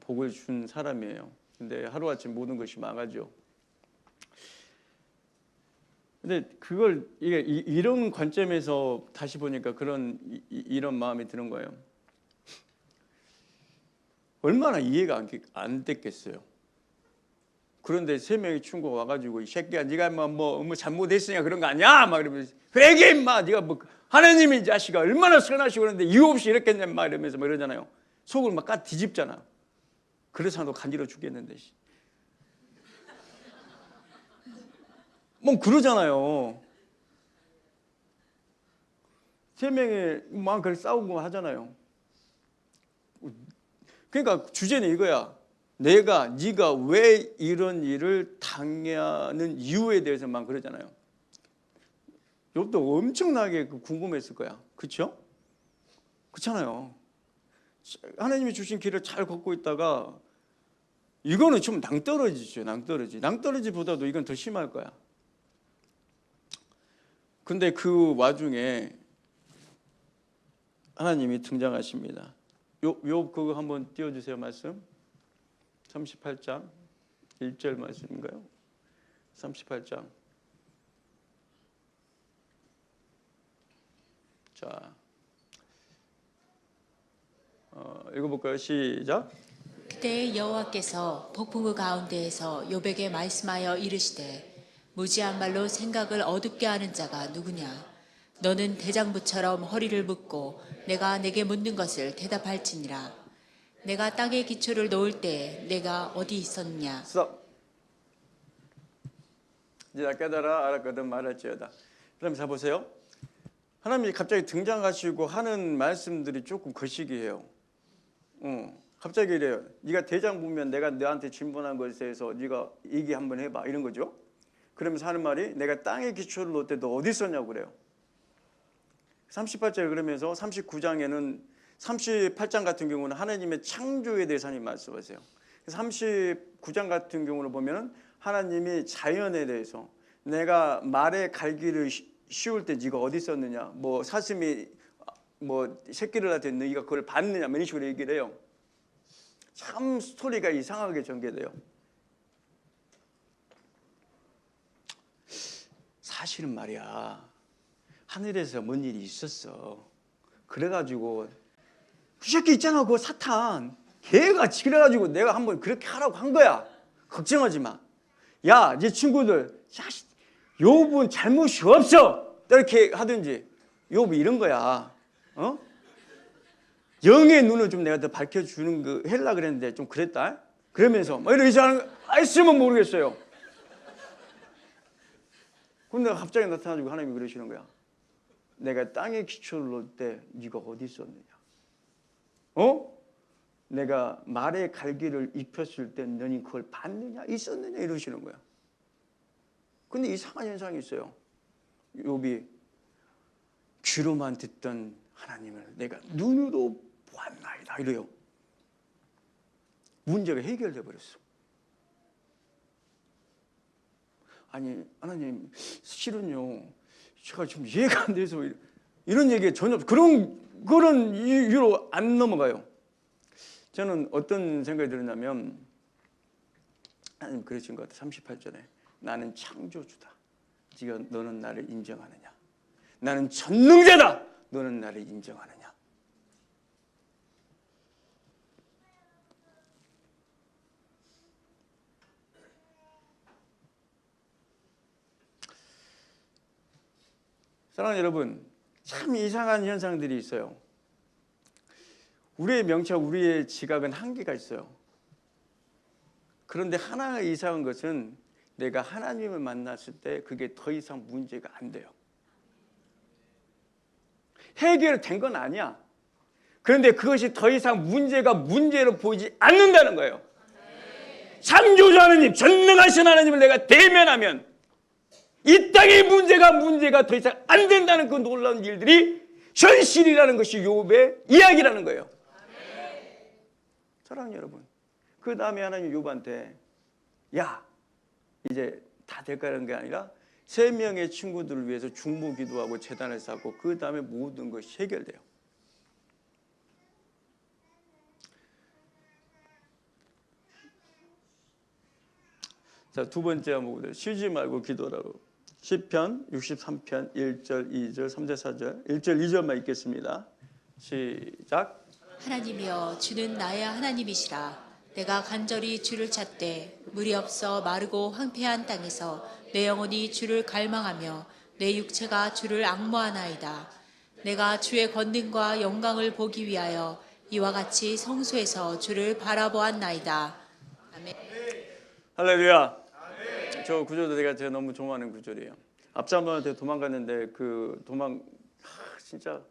복을 준 사람이에요. 근데 하루아침 모든 것이 망하죠. 근데 그걸 이런 관점에서 다시 보니까 이런 마음이 드는 거예요. 얼마나 이해가 안 됐겠어요. 그런데 세 명의 친구가 와가지고 이 새끼야 네가 뭐 잘못했으니까 그런 거 아니야? 막 이러면서 회개 임마 네가 뭐 하나님이 자식아 얼마나 선하시고 그러는데 이유 없이 이렇게 했냐 막 이러면서 막 이러잖아요. 속을 막 까 뒤집잖아. 그래서 나도 간지러 죽겠는데 뭐 그러잖아요. 세 명이 막 그렇게 싸우고 하잖아요. 그러니까 주제는 이거야. 네가 왜 이런 일을 당하는 이유에 대해서만 그러잖아요. 욥도 엄청나게 궁금했을 거야. 그렇죠? 그렇잖아요. 하나님이 주신 길을 잘 걷고 있다가 이거는 좀 낭떠러지죠. 낭떠러지보다도 이건 더 심할 거야. 근데 그 와중에 하나님이 등장하십니다. 욥 그거 한번 띄워주세요. 말씀 38장 1절 말씀인가요? 38장. 자, 읽어볼까요? 시작. 그때 여호와께서 폭풍우 가운데에서 욥에게 말씀하여 이르시되 무지한 말로 생각을 어둡게 하는 자가 누구냐? 너는 대장부처럼 허리를 묶고 내가 내게 묻는 것을 대답할지니라. 내가 땅에 기초를 놓을 때 내가 어디 있었느냐? 스톱. 이제 나 깨달아 알았거든 말할지어다. 그럼 자 보세요. 하나님이 갑자기 등장하시고 하는 말씀들이 조금 거시기해요. 갑자기 이래요. 네가 대장 보면 내가 너한테 진분한 것에 대해서 네가 얘기 한번 해봐 이런 거죠. 그러면서 하는 말이 내가 땅에 기초를 놓을 때 너 어디 있었냐고 그래요. 38절 그러면서 39장에는 38장 같은 경우는 하나님의 창조에 대해서 하나님 말씀하세요. 39장 같은 경우를 보면 하나님이 자연에 대해서 내가 말의 갈기를 씌울 때 네가 어디 있었느냐, 뭐 사슴이 뭐 새끼를 낳을 너희가 그걸 봤느냐 이런 식으로 얘기를 해요. 참 스토리가 이상하게 전개돼요. 사실은 말이야 하늘에서 뭔 일이 있었어. 그래가지고 그 새끼 있잖아 그 사탄 걔가 그래가지고 내가 한번 그렇게 하라고 한 거야. 걱정하지 마. 야, 네 친구들 욥은 잘못이 없어 이렇게 하든지 욥이 이런 거야. 영의 눈을 좀 내가 더 밝혀주는 거 헬라 그랬는데 좀 그랬다. 그러면서 뭐 이런 이상한 있으면 모르겠어요. 근데 갑자기 나타나지고 하나님이 그러시는 거야. 내가 땅에 기초를 놓을 때 네가 어디 있었느냐? 내가 말의 갈기를 입혔을 때 너니 그걸 봤느냐? 있었느냐? 이러시는 거야. 근데 이상한 현상이 있어요. 욥이 귀로만 듣던 하나님을 내가 눈으로 보았나이다 이래요. 문제가 해결돼 버렸어. 아니 하나님 실은요 제가 좀 이해가 안 돼서 이런 얘기에 전혀 그런 이유로 안 넘어가요. 저는 어떤 생각이 들었냐면 하나님 그러신 것 같아요. 38절에 나는 창조주다. 너는 나를 인정하느냐? 나는 전능자다. 너는 나를 인정하느냐? 사랑하는 여러분, 참 이상한 현상들이 있어요. 우리의 명철, 우리의 지각은 한계가 있어요. 그런데 하나 이상한 것은 내가 하나님을 만났을 때 그게 더 이상 문제가 안 돼요. 해결된 건 아니야. 그런데 그것이 더 이상 문제로 보이지 않는다는 거예요. 창조자 하나님, 전능하신 하나님을 내가 대면하면 이 땅의 문제가 더 이상 안 된다는 그 놀라운 일들이 현실이라는 것이 욥의 이야기라는 거예요. 사랑하는 여러분, 그 다음에 하나님 욥한테 야 이제 다 될까라는 게 아니라 3명의 친구들을 위해서 중보 기도하고 제단을 쌓고 그 다음에 모든 것이 해결돼요. 자, 두 번째 한번 보세요. 쉬지 말고 기도라고. 시편 63편 1절, 2절, 3절, 4절 1절, 2절만 읽겠습니다. 시작. 하나님이여 주는 나의 하나님이시라. 내가 간절히 주를 찾되 물이 없어 마르고 황폐한 땅에서 내 영혼이 주를 갈망하며 내 육체가 주를 앙모하나이다. 내가 주의 권능과 영광을 보기 위하여 이와 같이 성소에서 주를 바라보았나이다. 아멘. 할렐루야. 저 구절도 제가 너무 좋아하는 구절이에요. 압살롬한테 도망갔는데 진짜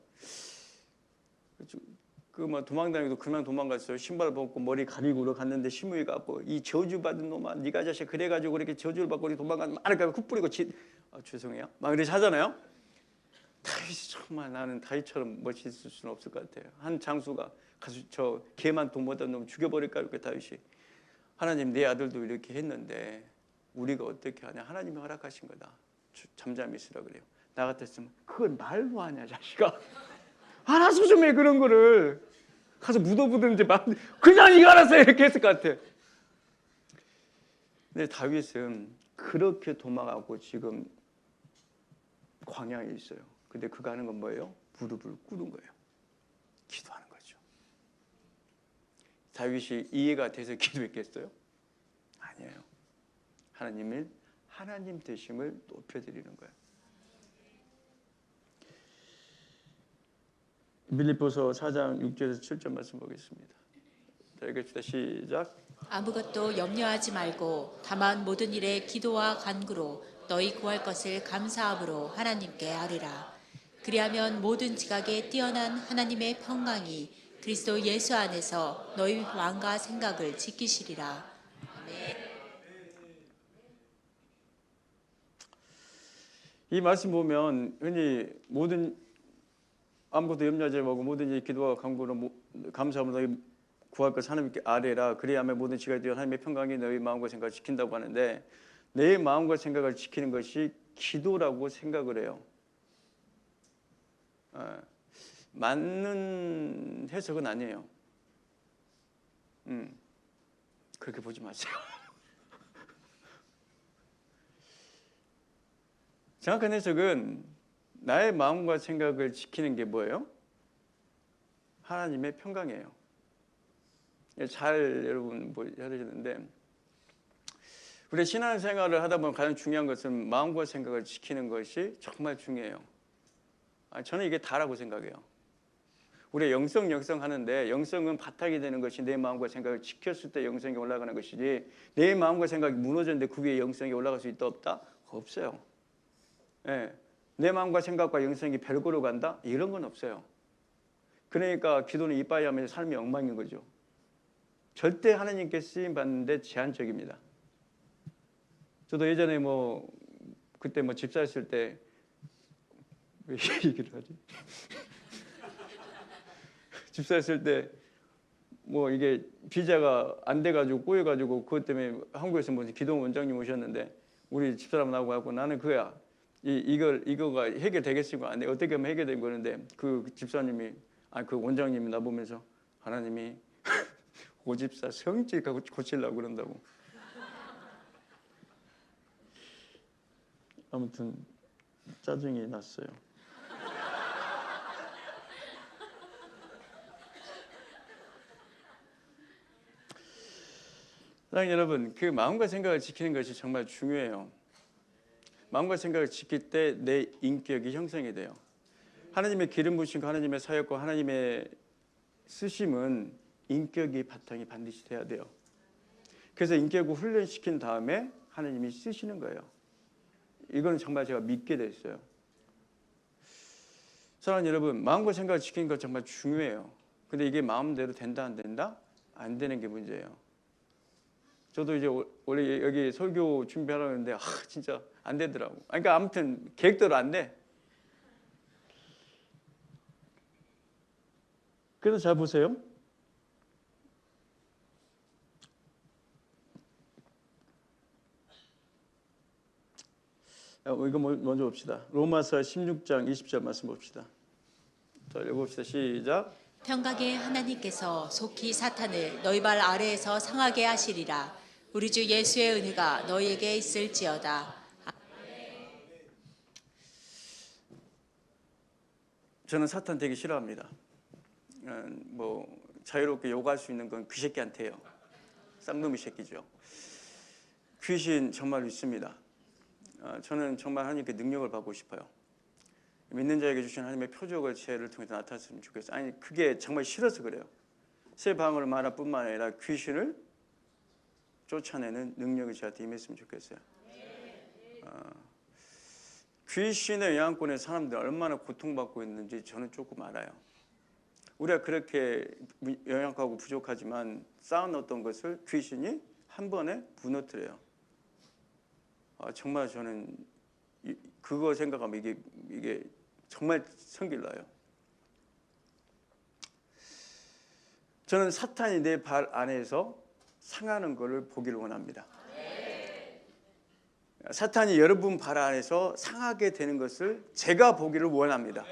그 뭐 도망다니도 그냥 도망갔어요. 신발 벗고 머리 가리고 갔는데 시므이가 이 저주받은 놈아 네가 자식 그래가지고 그렇게 저주를 받고 우리 도망가면 말을까 훅 뿌리고 죄송해요. 막 이렇게 하잖아요. 다윗이 정말 나는 다윗처럼 멋있을 수는 없을 것 같아요. 한 장수가 가서 저 개만 돈 못한 놈 죽여버릴까 이렇게 다윗이 하나님 내 아들도 이렇게 했는데 우리가 어떻게 하냐. 하나님이 허락하신 거다. 잠잠히 있으라 그래요. 나 같았으면 그걸 말로 하냐 자식아. 알아서 좀 해 그런 거를. 가서 묻어보든지 그냥 이거 알아서 해 이렇게 했을 것 같아. 근데 다윗은 그렇게 도망가고 지금 광야에 있어요. 근데 그가 하는 건 뭐예요? 무릎을 꿇은 거예요. 기도하는 거죠. 다윗이 이해가 돼서 기도했겠어요? 아니에요. 하나님 되심을 높여드리는 거예요. 빌립보서 4장 6절에서 7절 말씀 보겠습니다. 자, 읽읍시다. 시작. 아무것도 염려하지 말고 다만 모든 일에 기도와 간구로 너희 구할 것을 감사함으로 하나님께 아뢰라. 그리하면 모든 지각에 뛰어난 하나님의 평강이 그리스도 예수 안에서 너희 마음과 생각을 지키시리라. 이 말씀 보면 흔히 아무것도 염려하지 말고 모든 일 기도와 간구로 감사함으로 너희 구할 것을 하나님께 아뢰라. 그리하면 모든 지각에 뛰어난 하나님의 평강이 너희 마음과 생각을 지킨다고 하는데 내 마음과 생각을 지키는 것이 기도라고 생각을 해요. 맞는 해석은 아니에요. 그렇게 보지 마세요. 정확한 해석은 나의 마음과 생각을 지키는 게 뭐예요? 하나님의 평강이에요. 잘 여러분 해야 되는데 우리 신앙생활을 하다 보면 가장 중요한 것은 마음과 생각을 지키는 것이 정말 중요해요. 저는 이게 다라고 생각해요. 우리 영성 하는데 영성은 바탕이 되는 것이 내 마음과 생각을 지켰을 때 영성이 올라가는 것이지 내 마음과 생각이 무너졌는데 그 위에 영성이 올라갈 수 있다 없다? 없어요. 네. 내 마음과 생각과 영성이 별거로 간다? 이런 건 없어요. 그러니까 기도는 이빠이 하면 삶이 엉망인 거죠. 절대 하나님께 쓰임 받는데 제한적입니다. 저도 예전에 그때 집사했을 때 왜 얘기를 하지? 집사했을 때 이게 비자가 안 돼가지고 꼬여가지고 그것 때문에 한국에서 무슨 기도 원장님 오셨는데 우리 집사람 나오고 하고 나는 그거야. 이거가 해결되겠습니까? 안 돼. 어떻게 하면 해결된 거는데 그 집사님이 그 원장님이 나보면서 하나님이 오 집사 성질 고치려고 그런다고. 아무튼 짜증이 났어요. 사랑하는 여러분, 그 마음과 생각을 지키는 것이 정말 중요해요. 마음과 생각을 지킬 때 내 인격이 형성이 돼요. 하나님의 기름 부으심과 하나님의 사역과 하나님의 쓰심은 인격이 바탕이 반드시 돼야 돼요. 그래서 인격을 훈련시킨 다음에 하나님이 쓰시는 거예요. 이건 정말 제가 믿게 됐어요. 사랑하는 여러분, 마음과 생각을 지키는 것 정말 중요해요. 근데 이게 마음대로 된다 안 된다? 안 되는 게 문제예요. 저도 이제 원래 여기 설교 준비하려고 했는데 진짜 안 되더라고. 그러니까 아무튼 계획대로 안 돼. 그래서 잘 보세요. 이거 먼저 봅시다. 로마서 16장 20절 말씀 봅시다. 자, 읽어봅시다. 시작. 평강의 하나님께서 속히 사탄을 너희 발 아래에서 상하게 하시리라. 우리 주 예수의 은혜가 너희에게 있을지어다. 저는 사탄 되게 싫어합니다. 자유롭게 욕할 수 있는 건 그 새끼한테요. 쌍놈이 새끼죠. 귀신 정말 있습니다. 저는 정말 하나님께 능력을 받고 싶어요. 믿는 자에게 주신 하나님의 표적을 죄를 통해서 나타났으면 좋겠어요. 아니 그게 정말 싫어서 그래요. 새 방울 만화뿐만 아니라 귀신을 쫓아내는 능력이 저한테 임했으면 좋겠어요. 귀신의 영향권에 사람들이 얼마나 고통받고 있는지 저는 조금 알아요. 우리가 그렇게 연약하고 부족하지만 쌓아놓던 것을 귀신이 한 번에 무너뜨려요. 정말 저는 그거 생각하면 이게 정말 성질 나요. 저는 사탄이 내 발 안에서 상하는 것을 보기를 원합니다. 사탄이 여러분 발 안에서 상하게 되는 것을 제가 보기를 원합니다.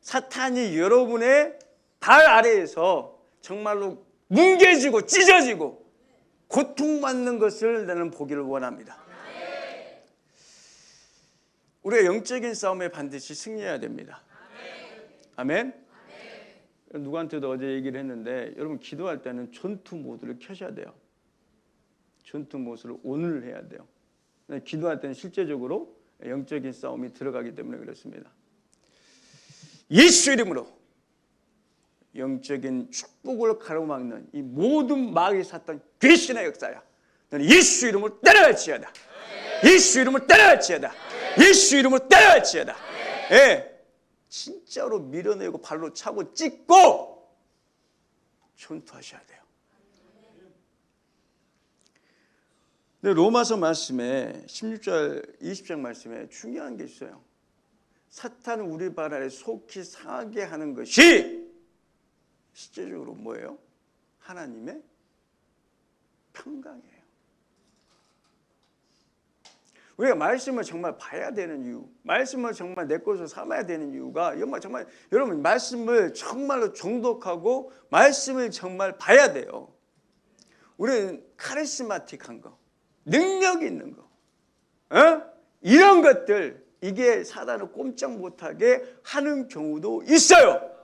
사탄이 여러분의 발 아래에서 정말로 뭉개지고 찢어지고 고통받는 것을 나는 보기를 원합니다. 우리가 영적인 싸움에 반드시 승리해야 됩니다. 아멘. 누구한테도 어제 얘기를 했는데 여러분 기도할 때는 전투 모드를 켜셔야 돼요. 전투 모드를 온을 해야 돼요. 기도할 때는 실제적으로 영적인 싸움이 들어가기 때문에 그렇습니다. 예수 이름으로 영적인 축복을 가로막는 이 모든 마귀 사탄 귀신의 역사야. 너는 예수 이름으로 따라갈지어다. 예수 이름으로 따라갈지어다. 예수 이름으로 따라갈지어다. 예, 진짜로 밀어내고 발로 차고 찢고 전투하셔야 돼요. 근데 로마서 말씀에 16절 20장 말씀에 중요한 게 있어요. 사탄은 우리 발 아래 속히 상하게 하는 것이 실제적으로 뭐예요? 하나님의 평강이에요. 우리가 말씀을 정말 봐야 되는 이유, 말씀을 정말 내 것으로 삼아야 되는 이유가 정말 여러분 말씀을 정말로 정독하고 말씀을 정말 봐야 돼요. 우리는 카리스마틱한 거, 능력 있는 거, 이런 것들 이게 사단을 꼼짝 못하게 하는 경우도 있어요.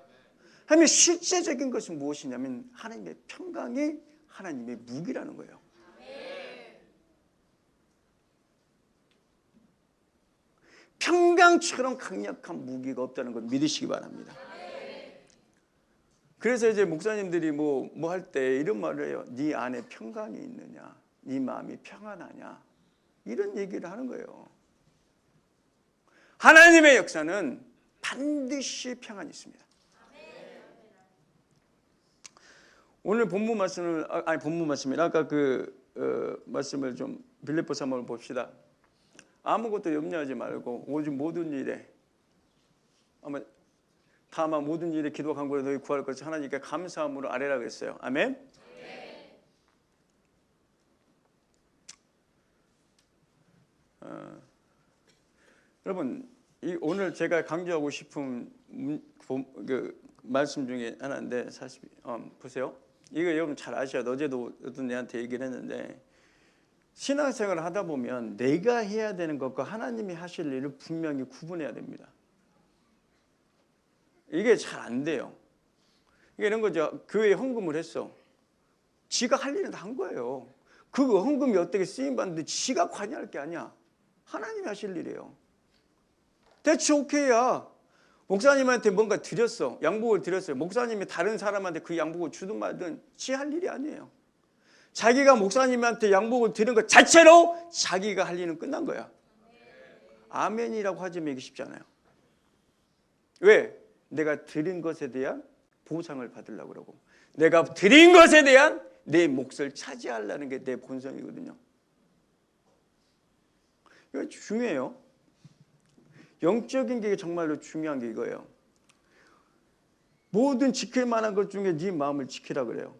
하나님의 실제적인 것은 무엇이냐면 하나님의 평강이 하나님의 무기라는 거예요. 평강처럼 강력한 무기가 없다는 걸 믿으시기 바랍니다. 그래서 이제 목사님들이 뭐 할 때 이런 말을 해요. 네 안에 평강이 있느냐, 네 마음이 평안하냐, 이런 얘기를 하는 거예요. 하나님의 역사는 반드시 평안이 있습니다. 오늘 본문 말씀을 아까 말씀을 좀 빌립보서 한번 봅시다. 아무것도 염려하지 말고 오직 모든 일에 다만 모든 일에 기도 간구로 너희 구할 것을 하나님께 감사함으로 아뢰라고 했어요. 아멘. 여러분 오늘 제가 강조하고 싶은 말씀 중에 하나인데 사실 보세요. 이거 여러분 잘 아셔야 돼. 어제도 어떤 애한테 얘기를 했는데 신앙생활을 하다 보면 내가 해야 되는 것과 하나님이 하실 일을 분명히 구분해야 됩니다. 이게 잘 안 돼요. 이게 이런 거죠. 교회에 헌금을 했어. 지가 할 일은 다 한 거예요. 그 헌금이 어떻게 쓰임받는데 지가 관여할 게 아니야. 하나님이 하실 일이에요. 대체 오케이야. 목사님한테 뭔가 드렸어. 양복을 드렸어요. 목사님이 다른 사람한테 그 양복을 주든 말든 지 할 일이 아니에요. 자기가 목사님한테 양복을 드린 것 자체로 자기가 할 일은 끝난 거야. 아멘이라고 하지만 이게 쉽지 않아요. 왜? 내가 드린 것에 대한 보상을 받으려고 그러고 내가 드린 것에 대한 내 몫을 차지하려는 게 내 본성이거든요. 이거 중요해요. 영적인 게 정말로 중요한 게 이거예요. 모든 지킬 만한 것 중에 네 마음을 지키라 그래요.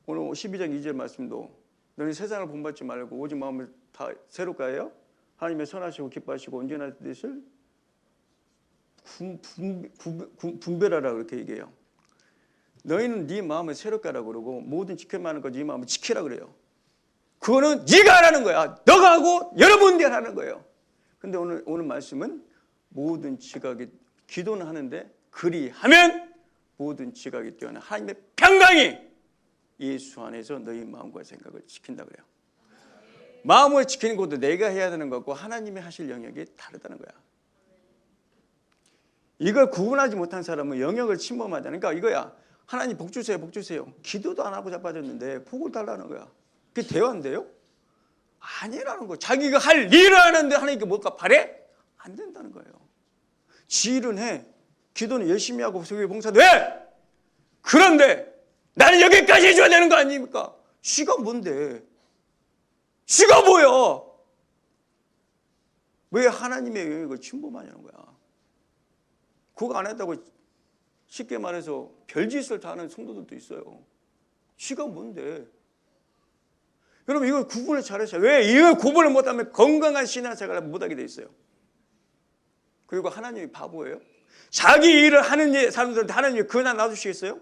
오늘 12장 2절 말씀도 너는 세상을 본받지 말고 오직 마음을 다 새롭게 하여 하나님의 선하시고 기뻐하시고 온전한 뜻을 분별하라 그렇게 얘기해요. 너희는 네 마음을 새롭게 하라고 그러고 모든 지킬 만한 것 네 마음을 지키라 그래요. 그거는 네가 하라는 거야. 너가 하고 여러분들이 하라는 거예요. 근데 오늘 말씀은 모든 지각이 기도는 하는데 그리하면 모든 지각이 뛰어난 하나님의 평강이 예수 안에서 너희 마음과 생각을 지킨다 그래요. 마음을 지키는 것도 내가 해야 되는 거고 하나님이 하실 영역이 다르다는 거야. 이걸 구분하지 못한 사람은 영역을 침범하잖아. 그러니까 이거야. 하나님 복 주세요, 복 주세요. 기도도 안 하고 자빠졌는데 복을 달라는 거야. 그게 대화인데요? 아니라는 거야. 자기가 할 일을 하는데 하나님께 뭘까 바래? 안 된다는 거예요. 지 일은 해. 기도는 열심히 하고 교회 봉사도 해. 그런데 나는 여기까지 해줘야 되는 거 아닙니까? 지가 뭔데? 지가 뭐야? 왜 하나님의 영역을 침범하냐는 거야. 그거 안 했다고 쉽게 말해서 별짓을 다 하는 성도들도 있어요. 지가 뭔데? 여러분 이걸 구분을 잘하셔야. 왜 이걸 구분을 못하면 건강한 신앙생활을 못하게 돼 있어요. 그리고 하나님이 바보예요? 자기 일을 하는 사람들한테 하나님이 그나 놔두시겠어요?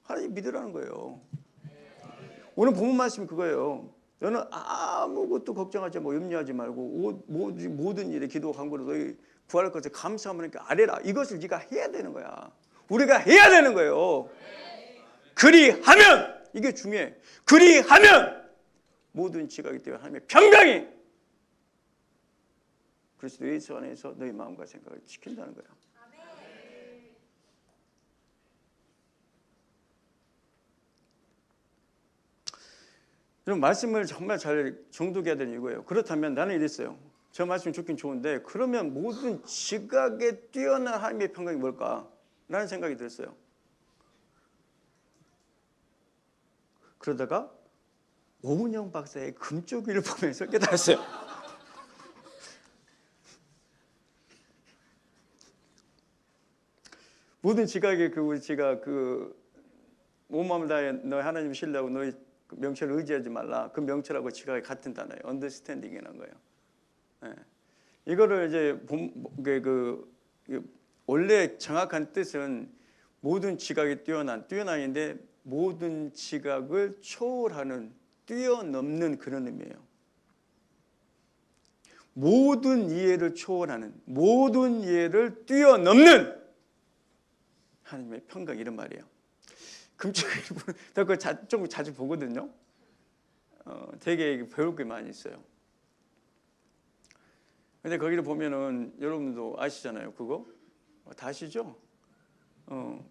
하나님 믿으라는 거예요. 오늘 본문 말씀이 그거예요. 너는 아무것도 걱정하지 말고 염려하지 말고 모든 일에 기도와 간구로 너희 구할 것에 감사하니까 아뢰라. 이것을 네가 해야 되는 거야. 우리가 해야 되는 거예요. 그리하면 이게 중요해. 그리하면 모든 지각이 되어 하나님의 평강이 그리스도 예수 안에서 너희 마음과 생각을 지킨다는 거야. 여러분 말씀을 정말 잘 정독해야 되는 이거예요. 그렇다면 나는 이랬어요. 저 말씀 좋긴 좋은데 그러면 모든 지각에 뛰어난 하나님의 평강이 뭘까? 라는 생각이 들었어요. 그러다가 오은영 박사의 금쪽이를 보면서 깨달았어요. 모든 지각에 우리가 온 마음을 다해 너희 하나님 신뢰하고 너희 명철을 의지하지 말라. 그 명철하고 지각이 같은 단어예요. 언더스탠딩이라는 거예요. 네. 이거를 이제 원래 정확한 뜻은 모든 지각이 뛰어난인데 모든 지각을 초월하는 뛰어넘는 그런 의미예요. 모든 이해를 초월하는 모든 이해를 뛰어넘는 하나님의 평강 이런 말이에요. 금쪽이를 그걸 좀 자주 보거든요. 되게 배울 게 많이 있어요. 근데 거기를 보면은 여러분도 아시잖아요. 그거 다 아시죠?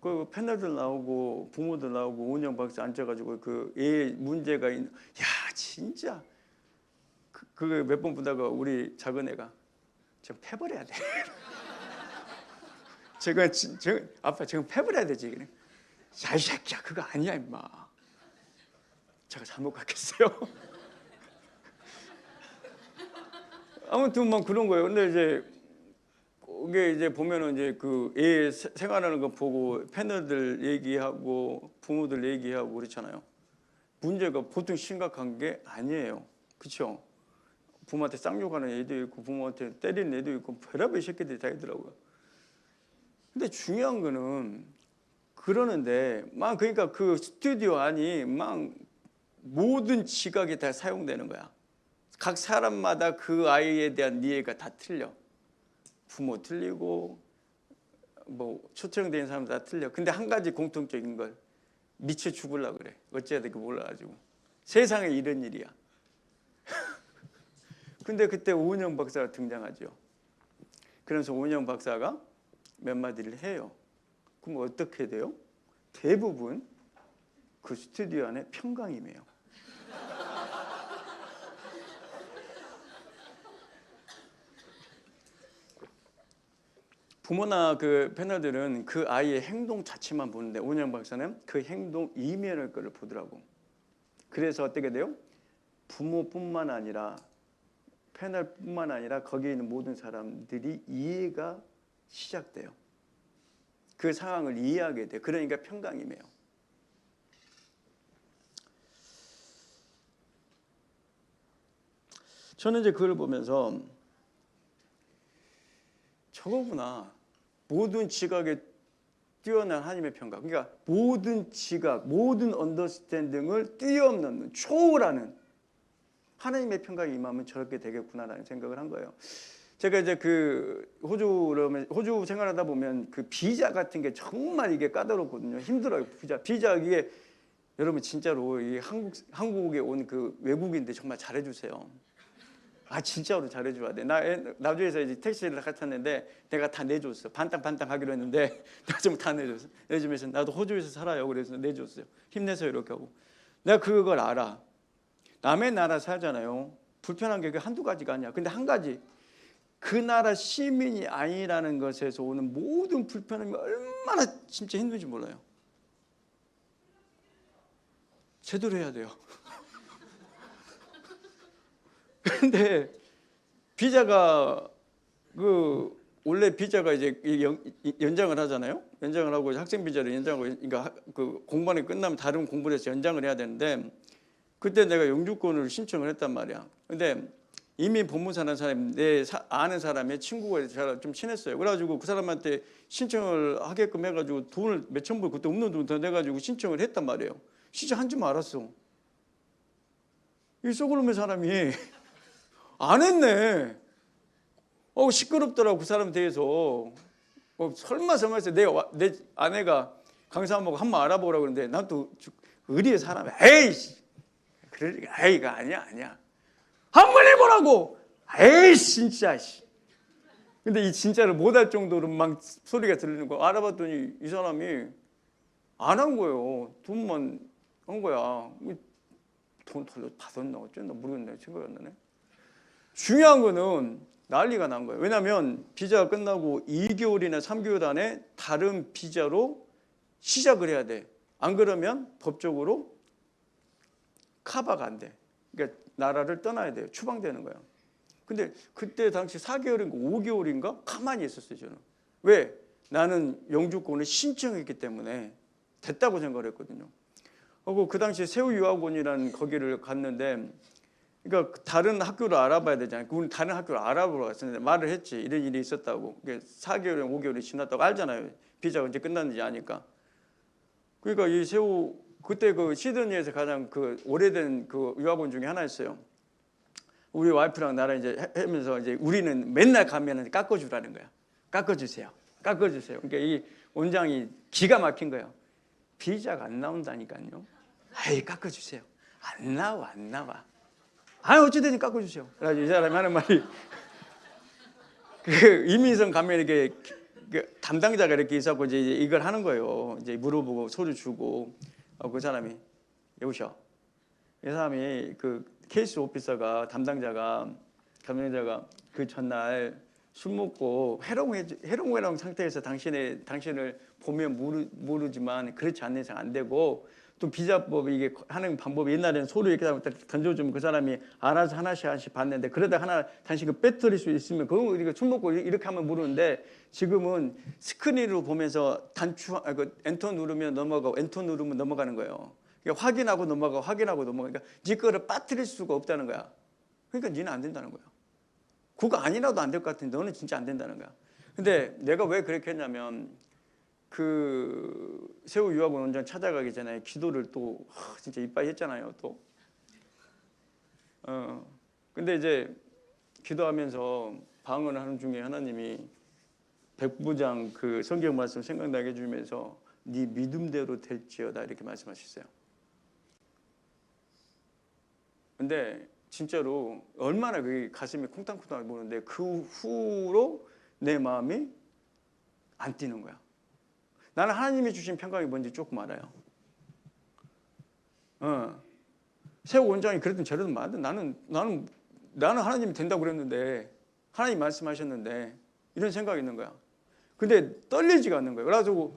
그 패널들 나오고 부모들 나오고 오은영 박사 앉아가지고 그 애 문제가 있는. 야 진짜 그거 몇 번 보다가 우리 작은 애가 지금 패버려야 돼. 제가 아빠 지금 패버려야 되지. 그래. 야 이 새끼야 그거 아니야 임마. 제가 잘못 갔겠어요. 아무튼 막 그런 거예요. 근데 이제 그게 이제 보면은 이제 그 애 생활하는 거 보고 패널들 얘기하고 부모들 얘기하고 그렇잖아요. 문제가 보통 심각한 게 아니에요. 그렇죠? 부모한테 쌍욕하는 애도 있고 부모한테 때리는 애도 있고 별의별 새끼들이 다 있더라고요. 근데 중요한 거는 그러는데 막 그러니까 그 스튜디오 안이 막 모든 지각이 다 사용되는 거야. 각 사람마다 그 아이에 대한 이해가 다 틀려. 부모 틀리고 뭐 초청된 사람 다 틀려. 근데 한 가지 공통적인 걸 미쳐 죽으려고 그래. 어찌해야 될지 몰라가지고. 세상에 이런 일이야. 근데 그때 오은영 박사가 등장하죠. 그래서 오은영 박사가 몇 마디를 해요. 그럼 어떻게 돼요? 대부분 그 스튜디오 안에 평강임이에요. 부모나 그 패널들은 그 아이의 행동 자체만 보는데 오은영 박사는 그 행동 이면을 거를 보더라고. 그래서 어떻게 돼요? 부모뿐만 아니라 패널뿐만 아니라 거기에 있는 모든 사람들이 이해가 시작돼요. 그 상황을 이해하게 돼요. 그러니까 평강임이에요. 저는 이제 그걸 보면서 저거구나. 모든 지각에 뛰어난 하나님의 평강. 그러니까 모든 지각, 모든 언더스탠딩을 뛰어넘는, 초월하는 하나님의 평강이 임하면 저렇게 되겠구나라는 생각을 한 거예요. 제가 이제 그 호주 생활하다 보면 그 비자 같은 게 정말 이게 까다롭거든요. 힘들어요. 비자 이게 여러분 진짜로 이 한국에 온 그 외국인들 정말 잘해주세요. 아 진짜로 잘해줘야 돼. 나주에서 이제 택시를 탔는데 내가 다 내줬어. 반땅반땅 하기로 했는데 나 좀 다 내줬어. 요즘에서 나도 호주에서 살아요. 그래서 내줬어요. 힘내서 이렇게 하고. 내가 그걸 알아. 남의 나라 살잖아요. 불편한 게 한두 가지가 아니야. 근데 한 가지, 그 나라 시민이 아니라는 것에서 오는 모든 불편함이 얼마나 진짜 힘든지 몰라요. 제대로 해야 돼요. 근데 비자가 원래 비자가 이제 연장을 하잖아요. 연장을 하고 학생 비자를 연장하고, 그러니까 그 공부하는 게 끝나면 다른 공부를 해서 연장을 해야 되는데, 그때 내가 영주권을 신청을 했단 말이야. 근데 이미 법무사라는 사람이 아는 사람의 친구가 좀 친했어요. 그래가지고 그 사람한테 신청을 하게끔 해가지고 돈을 몇천 불, 그때 없는 돈 더 내가지고 신청을 했단 말이에요. 신청한 줄 알았어. 이 쏘그름의 사람이 안 했네. 시끄럽더라고 그 사람 대해서. 설마 해서 내 아내가 강사하고 한번 알아보라고 그러는데 난 또 의리의 사람, 에이씨, 그럴 리가, 에이가 아니야. 한번 해보라고. 에이 진짜. 근데 이 진짜를 못할 정도로 막 소리가 들리는 거. 알아봤더니 이 사람이 안 한 거예요. 돈만 한 거야. 돈 받았나 어쨌나 모르겠네. 생각이 안 나네. 중요한 거는 난리가 난 거예요. 왜냐하면 비자가 끝나고 2개월이나 3개월 안에 다른 비자로 시작을 해야 돼. 안 그러면 법적으로 커버가 안 돼. 그러니까 나라를 떠나야 돼요. 추방되는 거예요. 근데 그때 당시 4개월인가 5개월인가 가만히 있었어요. 저는. 왜? 나는 영주권을 신청했기 때문에 됐다고 생각을 했거든요. 그 당시에 세우유학원이라는 거기를 갔는데, 그러니까 다른 학교를 알아봐야 되잖아요. 그분 다른 학교를 알아보러 갔었는데 말을 했지. 이런 일이 있었다고. 4개월, 5개월이 지났다고 알잖아요. 비자가 언제 끝났는지 아니까. 그러니까 이 그때 그 시드니에서 가장 그 오래된 그 유학원 중에 하나였어요. 우리 와이프랑 나랑 이제 하면서 이제 우리는 맨날 가면은 깎아주라는 거야. 깎아주세요. 그러니까 이 원장이 기가 막힌 거예요. 비자가 안 나온다니까요. 아이 깎아주세요. 안 나와. 어찌되든 깎아주세요. 그래서 이 사람이 하는 말이 그 이민성 가면 이렇게 담당자가 이렇게 있었고 이제 이걸 하는 거예요. 이제 물어보고 서류 주고 그 사람이 여보셔. 이 사람이 그 케이스 오피서가 담당자가 그 전날 술 먹고 해롱 상태에서 당신을 보면 모르지만 그렇지 않는 이상 안 되고 또 비자법 이게 하는 방법이 옛날에는 서로 이렇게 던져주면 그 사람이 알아서 하나씩 봤는데 그러다 당신 그 빼뜨릴 수 있으면 그거 우리가 술 먹고 이렇게 하면 모르는데 지금은 스크린으로 보면서 엔터 누르면 넘어가고 엔터 누르면 넘어가는 거예요. 그러니까 확인하고 넘어가. 그러니까 네 거를 빠뜨릴 수가 없다는 거야. 그러니까 니는 안 된다는 거야. 그거 아니라도 안 될 것 같은데 너는 진짜 안 된다는 거야. 근데 내가 왜 그렇게 했냐면 그 세우 유학원 원장 찾아가기 전에 기도를 또 진짜 이빠이 했잖아요. 또. 근데 이제 기도하면서 방언을 하는 중에 하나님이 백부장 그 성경 말씀 생각나게 해주면서 네 믿음대로 될지어다 이렇게 말씀하셨어요. 근데 진짜로 얼마나 그 가슴이 콩탕콩탕 보는데 그 후로 내 마음이 안 뛰는 거야. 나는 하나님이 주신 평강이 뭔지 조금 알아요. 세우 원장이 그랬든 저랬든 말든 나는 하나님이 된다고 그랬는데 하나님 말씀하셨는데 이런 생각이 있는 거야. 근데 떨리지가 않는 거예요.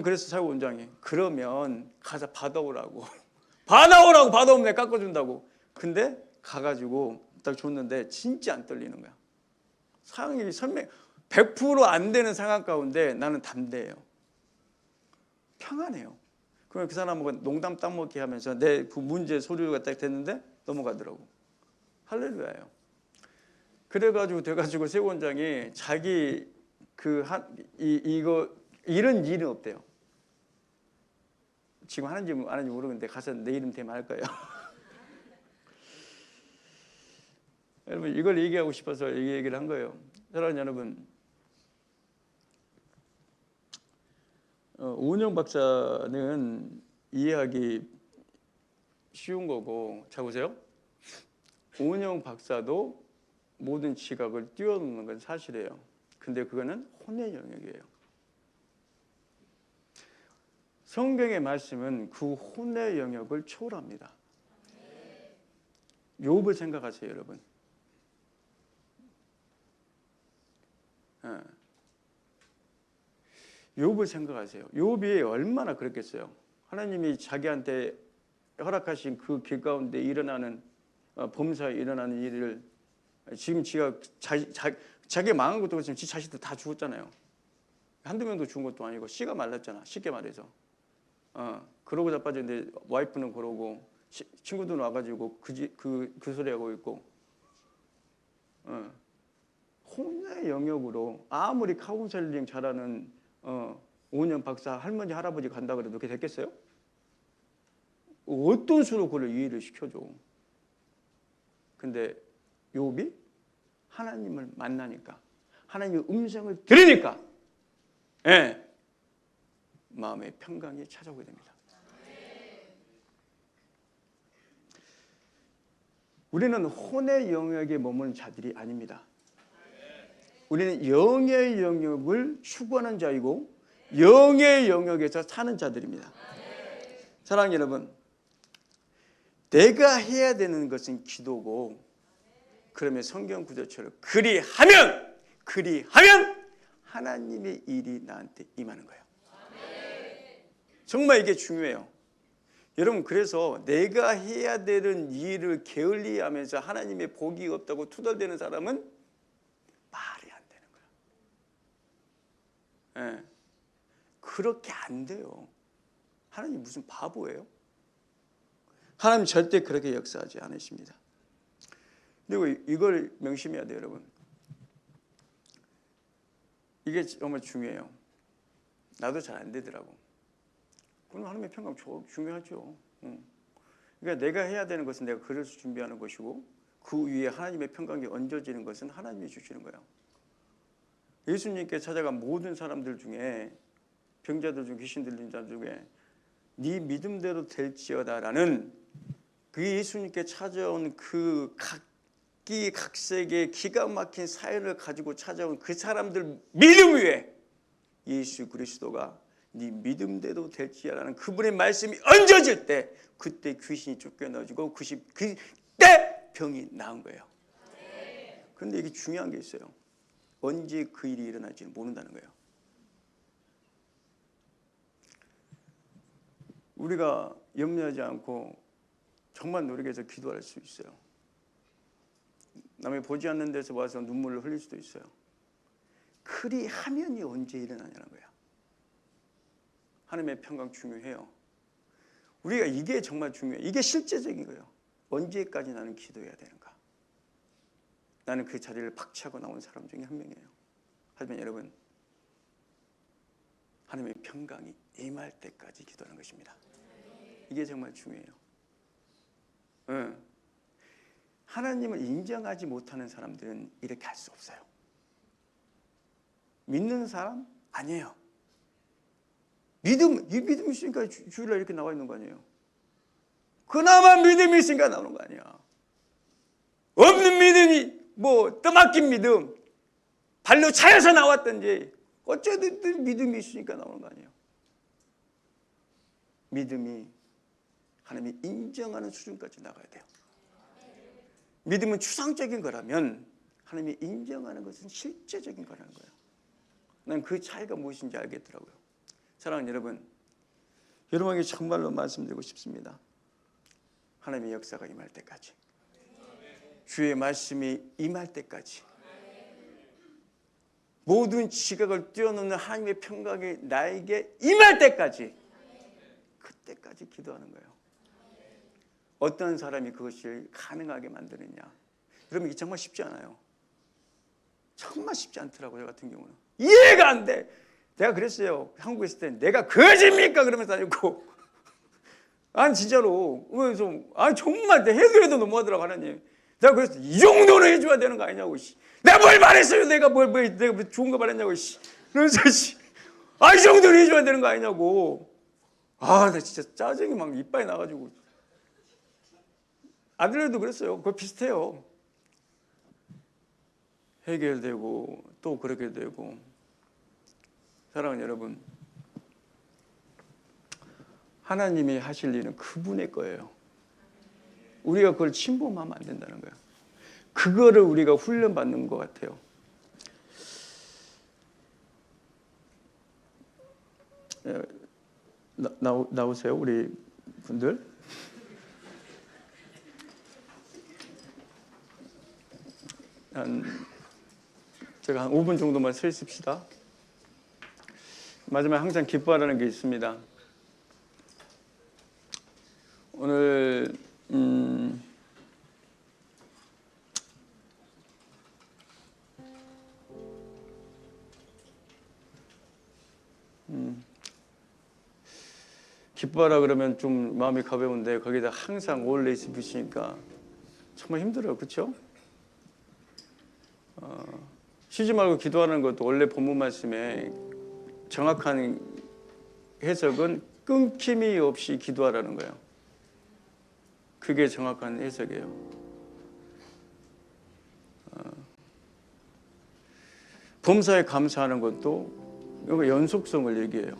그래서 세우 원장이 그러면 가서 받아오라고 받아오면 내가 깎아준다고. 근데 가가지고 딱 줬는데 진짜 안 떨리는 거야. 상황이 100% 안 되는 상황 가운데 나는 담대해요. 평안해요. 그러면 그 사람하고 농담 따먹기 하면서 내 그 문제 소리가 딱 됐는데 넘어가더라고. 할렐루야예요. 돼가지고 세우 원장이 자기 이런 일은 없대요. 지금 하는지 안 하는지 모르겠는데 가서 내 이름 대면 할 거예요. 여러분 이걸 얘기하고 싶어서 이 얘기를 한 거예요. 사랑하는 여러분, 오은영 박사는 이해하기 쉬운 거고, 자 보세요. 오은영 박사도 모든 지각을 뛰어넘는 건 사실이에요. 근데 그거는 혼의 영역이에요. 성경의 말씀은 그 혼의 영역을 초월합니다. 욥을 생각하세요, 여러분. 욥을 생각하세요. 욥이 얼마나 그랬겠어요. 하나님이 자기한테 허락하신 그 길 가운데 일어나는 범사에 일어나는 일을 지금 지가 자기 망한 것도 그렇지만 지 자식들 다 죽었잖아요. 한두 명도 죽은 것도 아니고 씨가 말랐잖아. 쉽게 말해서. 그러고 자빠졌는데 와이프는 그러고 친구들은 와가지고 그 소리 하고 있고. 혼의 영역으로 아무리 카운셀링 잘하는 5년 박사 할머니 할아버지 간다 그래도 그렇게 됐겠어요? 어떤 수로 그걸 이해를 시켜줘. 근데 욥이 하나님을 만나니까 하나님의 음성을 들으니까 마음의 평강이 찾아오게 됩니다. 우리는 혼의 영역에 머무는 자들이 아닙니다. 우리는 영의 영역을 추구하는 자이고 영의 영역에서 사는 자들입니다. 사랑하는 여러분, 내가 해야 되는 것은 기도고, 그러면 성경 구절처럼 그리하면 하나님의 일이 나한테 임하는 거예요. 정말 이게 중요해요. 여러분, 그래서 내가 해야 되는 일을 게을리하면서 하나님의 복이 없다고 투덜대는 사람은 말이 안 되는 거예요. 그렇게 안 돼요. 하나님 무슨 바보예요? 하나님 절대 그렇게 역사하지 않으십니다. 그리고 이걸 명심해야 돼요, 여러분. 이게 정말 중요해요. 나도 잘 안 되더라고. 그럼 하나님의 평강 중요하죠. 그러니까 내가 해야 되는 것은 내가 그래서 준비하는 것이고, 그 위에 하나님의 평강이 얹어지는 것은 하나님이 주시는 거예요. 예수님께 찾아간 모든 사람들 중에, 병자들 중 귀신 들린 자들 중에 네 믿음대로 될지어다라는 그 예수님께 찾아온 그 각기각색의 기가 막힌 사연을 가지고 찾아온 그 사람들 믿음 위에 예수 그리스도가 네 믿음대로 될지어라는 그분의 말씀이 얹어질 때, 그때 귀신이 쫓겨나지고 그때 병이 나은 거예요. 그런데 이게 중요한 게 있어요. 언제 그 일이 일어날지는 모른다는 거예요. 우리가 염려하지 않고 정말 노력해서 기도할 수 있어요. 남이 보지 않는 데서 와서 눈물을 흘릴 수도 있어요. 그리하면이 언제 일어나냐는 거야. 하나님의 평강 중요해요. 우리가 이게 정말 중요해요. 이게 실제적인 거예요. 언제까지 나는 기도해야 되는가. 나는 그 자리를 박차고 나온 사람 중에 한 명이에요. 하지만 여러분, 하나님의 평강이 임할 때까지 기도하는 것입니다. 이게 정말 중요해요. 하나님을 인정하지 못하는 사람들은 이렇게 할 수 없어요. 믿는 사람? 아니에요. 이 믿음이 있으니까 주일날 이렇게 나와 있는 거 아니에요. 그나마 믿음이 있으니까 나오는 거 아니야. 없는 믿음이 떠맡긴 믿음, 발로 차여서 나왔던지 어쨌든 믿음이 있으니까 나오는 거 아니에요. 믿음이 하나님이 인정하는 수준까지 나가야 돼요. 믿음은 추상적인 거라면 하나님이 인정하는 것은 실제적인 거라는 거예요. 난 그 차이가 무엇인지 알겠더라고요. 사랑하는 여러분, 여러분에게 정말로 말씀드리고 싶습니다. 하나님의 역사가 임할 때까지, 주의 말씀이 임할 때까지, 모든 지각을 뛰어넘는 하나님의 평강이 나에게 임할 때까지, 그때까지 기도하는 거예요. 어떤 사람이 그것을 가능하게 만드느냐. 여러분, 이게 정말 쉽지 않아요. 정말 쉽지 않더라고요. 저 같은 경우는 이해가 안 돼. 내가 그랬어요. 한국에 있을 때 내가 그것입니까? 그러면서 다녔고, 아니 진짜로 정말 해도 너무하더라고. 하나님, 내가 그래서 이 정도는 해줘야 되는 거 아니냐고. 내가 뭘 말했어요? 내가 내가 좋은 거 말했냐고. 그래서 이 정도는 해줘야 되는 거 아니냐고. 나 진짜 짜증이 막 이빨이 나가지고. 아들네도 그랬어요. 그거 비슷해요. 해결되고 또 그렇게 되고. 사랑하는 여러분, 하나님이 하실 일은 그분의 거예요. 우리가 그걸 침범하면 안 된다는 거예요. 그거를 우리가 훈련받는 것 같아요. 나오세요, 우리 분들. 제가 한 5분 정도만 서 있읍시다. 마지막에 항상 기뻐하라는 게 있습니다. 오늘 기뻐하라 그러면 좀 마음이 가벼운데 거기다 항상 always 붙이니까 정말 힘들어요. 그렇죠? 쉬지 말고 기도하는 것도 원래 본문 말씀에 정확한 해석은 끊김이 없이 기도하라는 거예요. 그게 정확한 해석이에요. 범사에 감사하는 것도 이거 연속성을 얘기해요.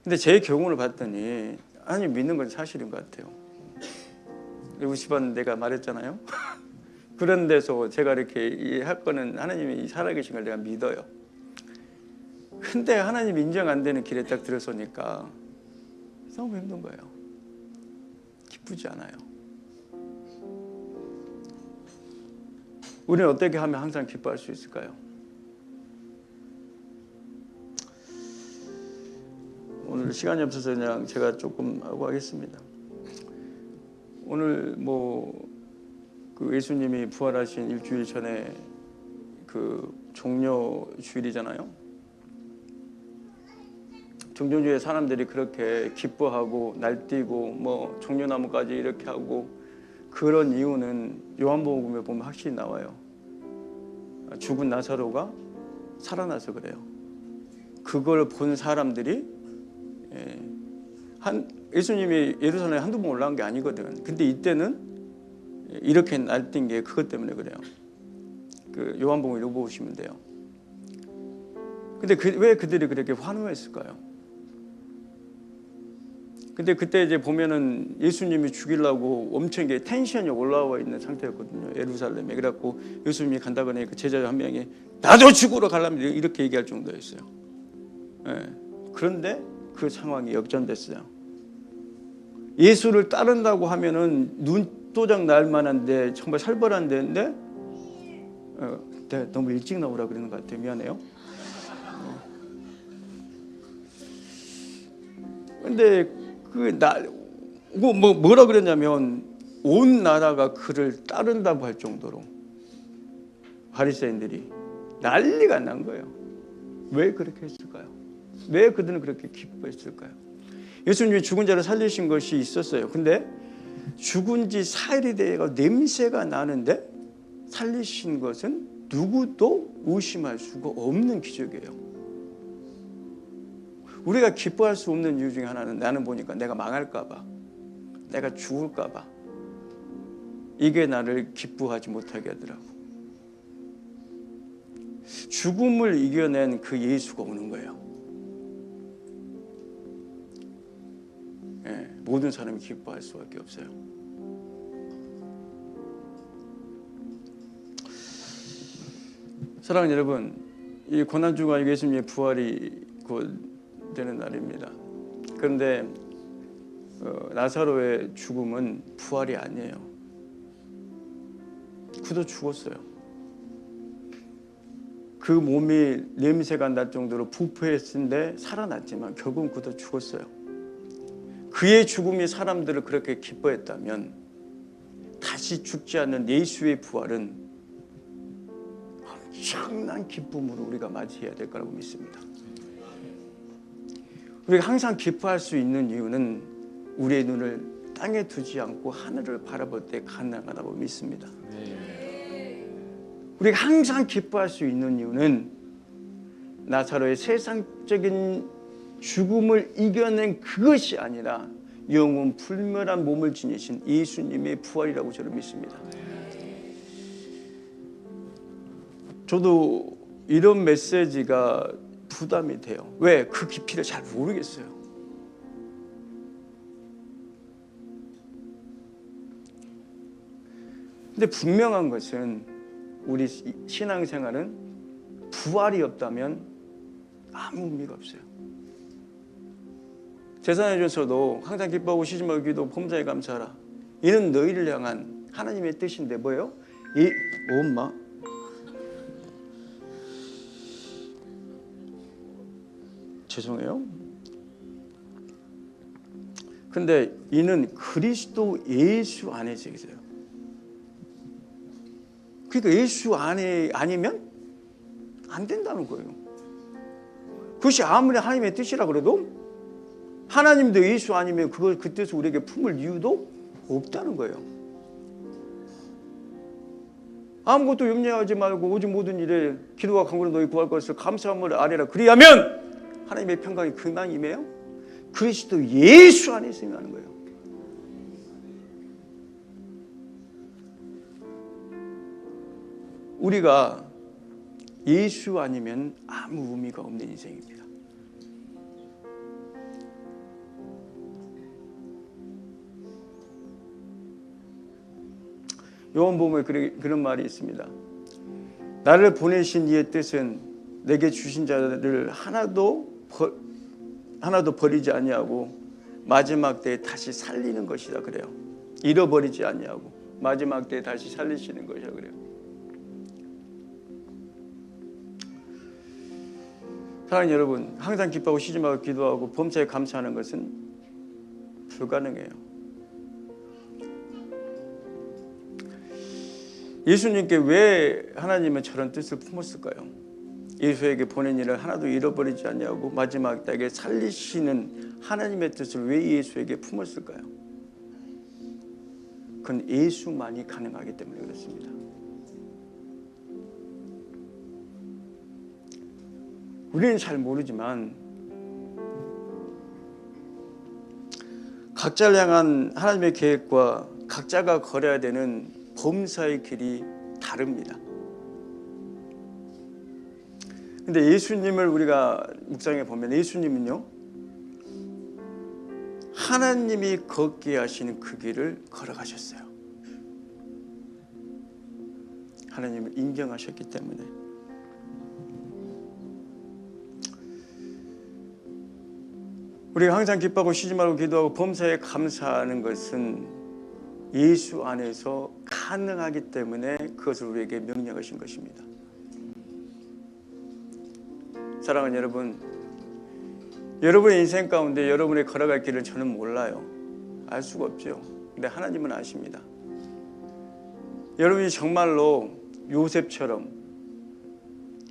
근데 제 경우를 봤더니 하나님 믿는 건 사실인 것 같아요. 우리 집안 내가 말했잖아요. 그런 데서 제가 이렇게 할 거는 하나님이 살아계신 걸 내가 믿어요. 근데 하나님 인정 안 되는 길에 딱 들어서니까 너무 힘든 거예요. 기쁘지 않아요. 우리는 어떻게 하면 항상 기뻐할 수 있을까요? 오늘 시간이 없어서 그냥 제가 조금 하고 하겠습니다. 오늘 그 예수님이 부활하신 일주일 전에 그 종려 주일이잖아요. 종려주일에 사람들이 그렇게 기뻐하고 날뛰고 종려나무까지 이렇게 하고 그런 이유는 요한복음에 보면 확실히 나와요. 죽은 나사로가 살아나서 그래요. 그걸 본 사람들이 예수님이 예루살렘에 한두 번 올라온 게 아니거든. 근데 이때는 이렇게 날뛴 게 그것 때문에 그래요. 그 요한복음 읽어보시면 돼요. 근데 왜 그들이 그렇게 환호했을까요? 근데 그때 이제 보면은 예수님이 죽이려고 엄청 텐션이 올라와 있는 상태였거든요. 예루살렘에. 그래갖고 예수님이 간다고 하니까 제자 한 명이 나도 죽으러 가려면 이렇게 얘기할 정도였어요. 그런데 그 상황이 역전됐어요. 예수를 따른다고 하면은 눈도장 날 만한데 정말 살벌한 데인데 내가 너무 일찍 나오라 그러는 것 같아요. 미안해요. 근데 뭐라 그랬냐면 온 나라가 그를 따른다고 할 정도로 바리새인들이 난리가 난 거예요. 왜 그렇게 했을까요? 왜 그들은 그렇게 기뻐했을까요? 예수님이 죽은 자를 살리신 것이 있었어요. 근데 죽은 지 4일이 되어 냄새가 나는데 살리신 것은 누구도 의심할 수가 없는 기적이에요. 우리가 기뻐할 수 없는 이유 중에 하나는 나는 보니까 내가 망할까 봐, 내가 죽을까 봐, 이게 나를 기뻐하지 못하게 하더라고. 죽음을 이겨낸 그 예수가 오는 거예요. 모든 사람이 기뻐할 수밖에 없어요. 사랑하는 여러분, 이 고난주가 예수님의 부활이 곧 되는 날입니다. 그런데 나사로의 죽음은 부활이 아니에요. 그도 죽었어요. 그 몸이 냄새가 날 정도로 부패했는데 살아났지만 결국은 그도 죽었어요. 그의 죽음이 사람들을 그렇게 기뻐했다면 다시 죽지 않는 예수의 부활은 엄청난 기쁨으로 우리가 맞이해야 될 거라고 믿습니다. 우리가 항상 기뻐할 수 있는 이유는 우리의 눈을 땅에 두지 않고 하늘을 바라볼 때 가능하다고 믿습니다. 우리가 항상 기뻐할 수 있는 이유는 나사로의 세상적인 죽음을 이겨낸 그것이 아니라 영원 불멸한 몸을 지니신 예수님의 부활이라고 저는 믿습니다. 저도 이런 메시지가 부담이 돼요. 왜? 그 깊이를 잘 모르겠어요. 근데 분명한 것은 우리 신앙생활은 부활이 없다면 아무 의미가 없어요. 제사장에 줘서도 항상 기뻐하고 쉬지 말고 기도 범사에 감사하라. 이는 너희를 향한 하나님의 뜻인데 뭐예요? 엄마 죄송해요. 근데 이는 그리스도 예수 안에서 있어요. 그러니까 예수 안에 아니면 안 된다는 거예요. 그것이 아무리 하나님의 뜻이라 그래도 하나님도 예수 아니면 그걸 그 뜻을 우리에게 품을 이유도 없다는 거예요. 아무것도 염려하지 말고 오직 모든 일에 기도와 간구로 너희 구할 것을 감사함을 아뢰라. 그리하면 하나님의 평강이 그만 임해요. 그리스도 예수 안에 있으면 하는 거예요. 우리가 예수 아니면 아무 의미가 없는 인생입니다. 요한복음에 그런 말이 있습니다. 나를 보내신 이의 뜻은 내게 주신 자를 하나도 버리지 아니하고 마지막 때에 다시 살리는 것이라 그래요. 잃어버리지 아니하고 마지막 때에 다시 살리시는 것이라 그래요. 사랑하는 여러분, 항상 기뻐하고 쉬지 말고 기도하고 범사에 감사하는 것은 불가능해요. 예수님께 왜 하나님은 저런 뜻을 품었을까요? 예수에게 보낸 일을 하나도 잃어버리지 아니하고 마지막 때에 살리시는 하나님의 뜻을 왜 예수에게 품었을까요? 그건 예수만이 가능하기 때문에 그렇습니다. 우리는 잘 모르지만 각자를 향한 하나님의 계획과 각자가 걸어야 되는 범사의 길이 다릅니다. 근데 예수님을 우리가 묵상해 보면 예수님은요, 하나님이 걷게 하시는 그 길을 걸어가셨어요. 하나님을 인정하셨기 때문에. 우리가 항상 기뻐하고 쉬지 말고 기도하고 범사에 감사하는 것은 예수 안에서 가능하기 때문에 그것을 우리에게 명령하신 것입니다. 사랑하는 여러분, 여러분의 인생 가운데 여러분의 걸어갈 길을 저는 몰라요. 알 수가 없죠. 근데 하나님은 아십니다. 여러분이 정말로 요셉처럼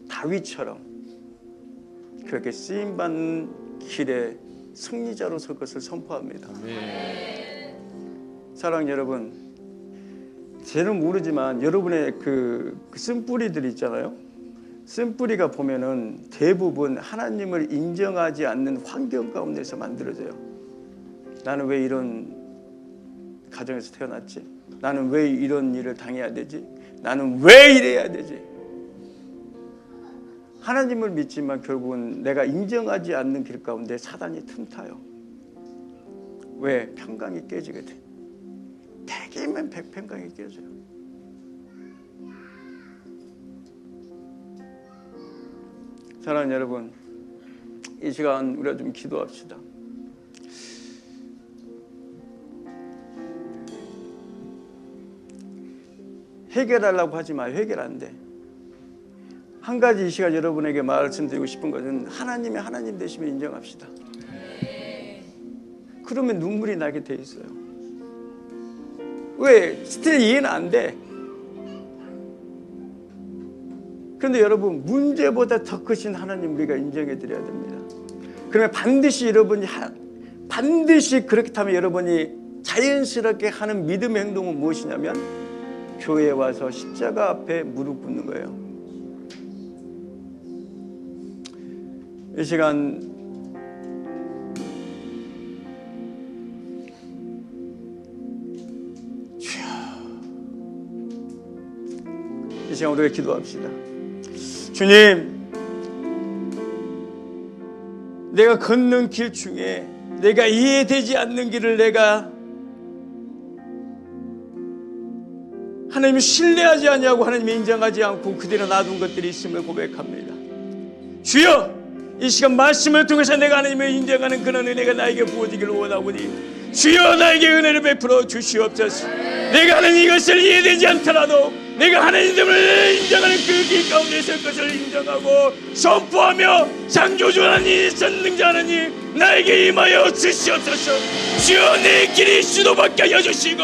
다윗처럼 그렇게 쓰임받는 길에 승리자로 설 것을 선포합니다. 사랑하는 여러분, 저는 모르지만 여러분의 그 쓴뿌리들 있잖아요. 쓴뿌리가 보면은 대부분 하나님을 인정하지 않는 환경 가운데서 만들어져요. 나는 왜 이런 가정에서 태어났지? 나는 왜 이런 일을 당해야 되지? 나는 왜 이래야 되지? 하나님을 믿지만 결국은 내가 인정하지 않는 길 가운데 사단이 틈타요. 왜? 평강이 깨지게 돼. 100이면 100평강이 깨져요. 사랑하는 여러분, 이 시간 우리가 좀 기도합시다. 해결하려고 하지 마요. 해결 안 돼. 한 가지 이 시간 여러분에게 말씀드리고 싶은 것은 하나님이 하나님 되심을 인정합시다. 그러면 눈물이 나게 돼 있어요. 왜? 스틸 이해는 안 돼. 그런데 여러분, 문제보다 더 크신 하나님 우리가 인정해 드려야 됩니다. 그러면 반드시 여러분이 반드시 그렇게 하면 여러분이 자연스럽게 하는 믿음의 행동은 무엇이냐면 교회에 와서 십자가 앞에 무릎 꿇는 거예요. 이 시간 이 시간 우리가 기도합시다. 주님, 내가 걷는 길 중에 내가 이해되지 않는 길을 내가 하나님을 신뢰하지 않냐고 하나님이 인정하지 않고 그대로 놔둔 것들이 있음을 고백합니다. 주여, 이 시간 말씀을 통해서 내가 하나님을 인정하는 그런 은혜가 나에게 부어지기를 원하오니 주여 나에게 은혜를 베풀어 주시옵소서. 내가 하나님 이것을 이해되지 않더라도 내가 하나님을 인정하는 그 길 가운데 있을 것을 인정하고 선포하며 창조주 하나님, 전능자 하나님, 나에게 임하여 주시옵소서. 주여 내 길이 수도받게 하여 주시고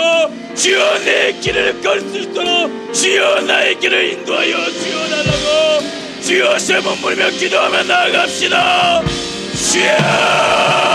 주여 내 길을 걸 수 있도록 주여 나의 길을 인도하여 주옵소서. 주여 세 번 부르며 기도하며 나아갑시다. 주여.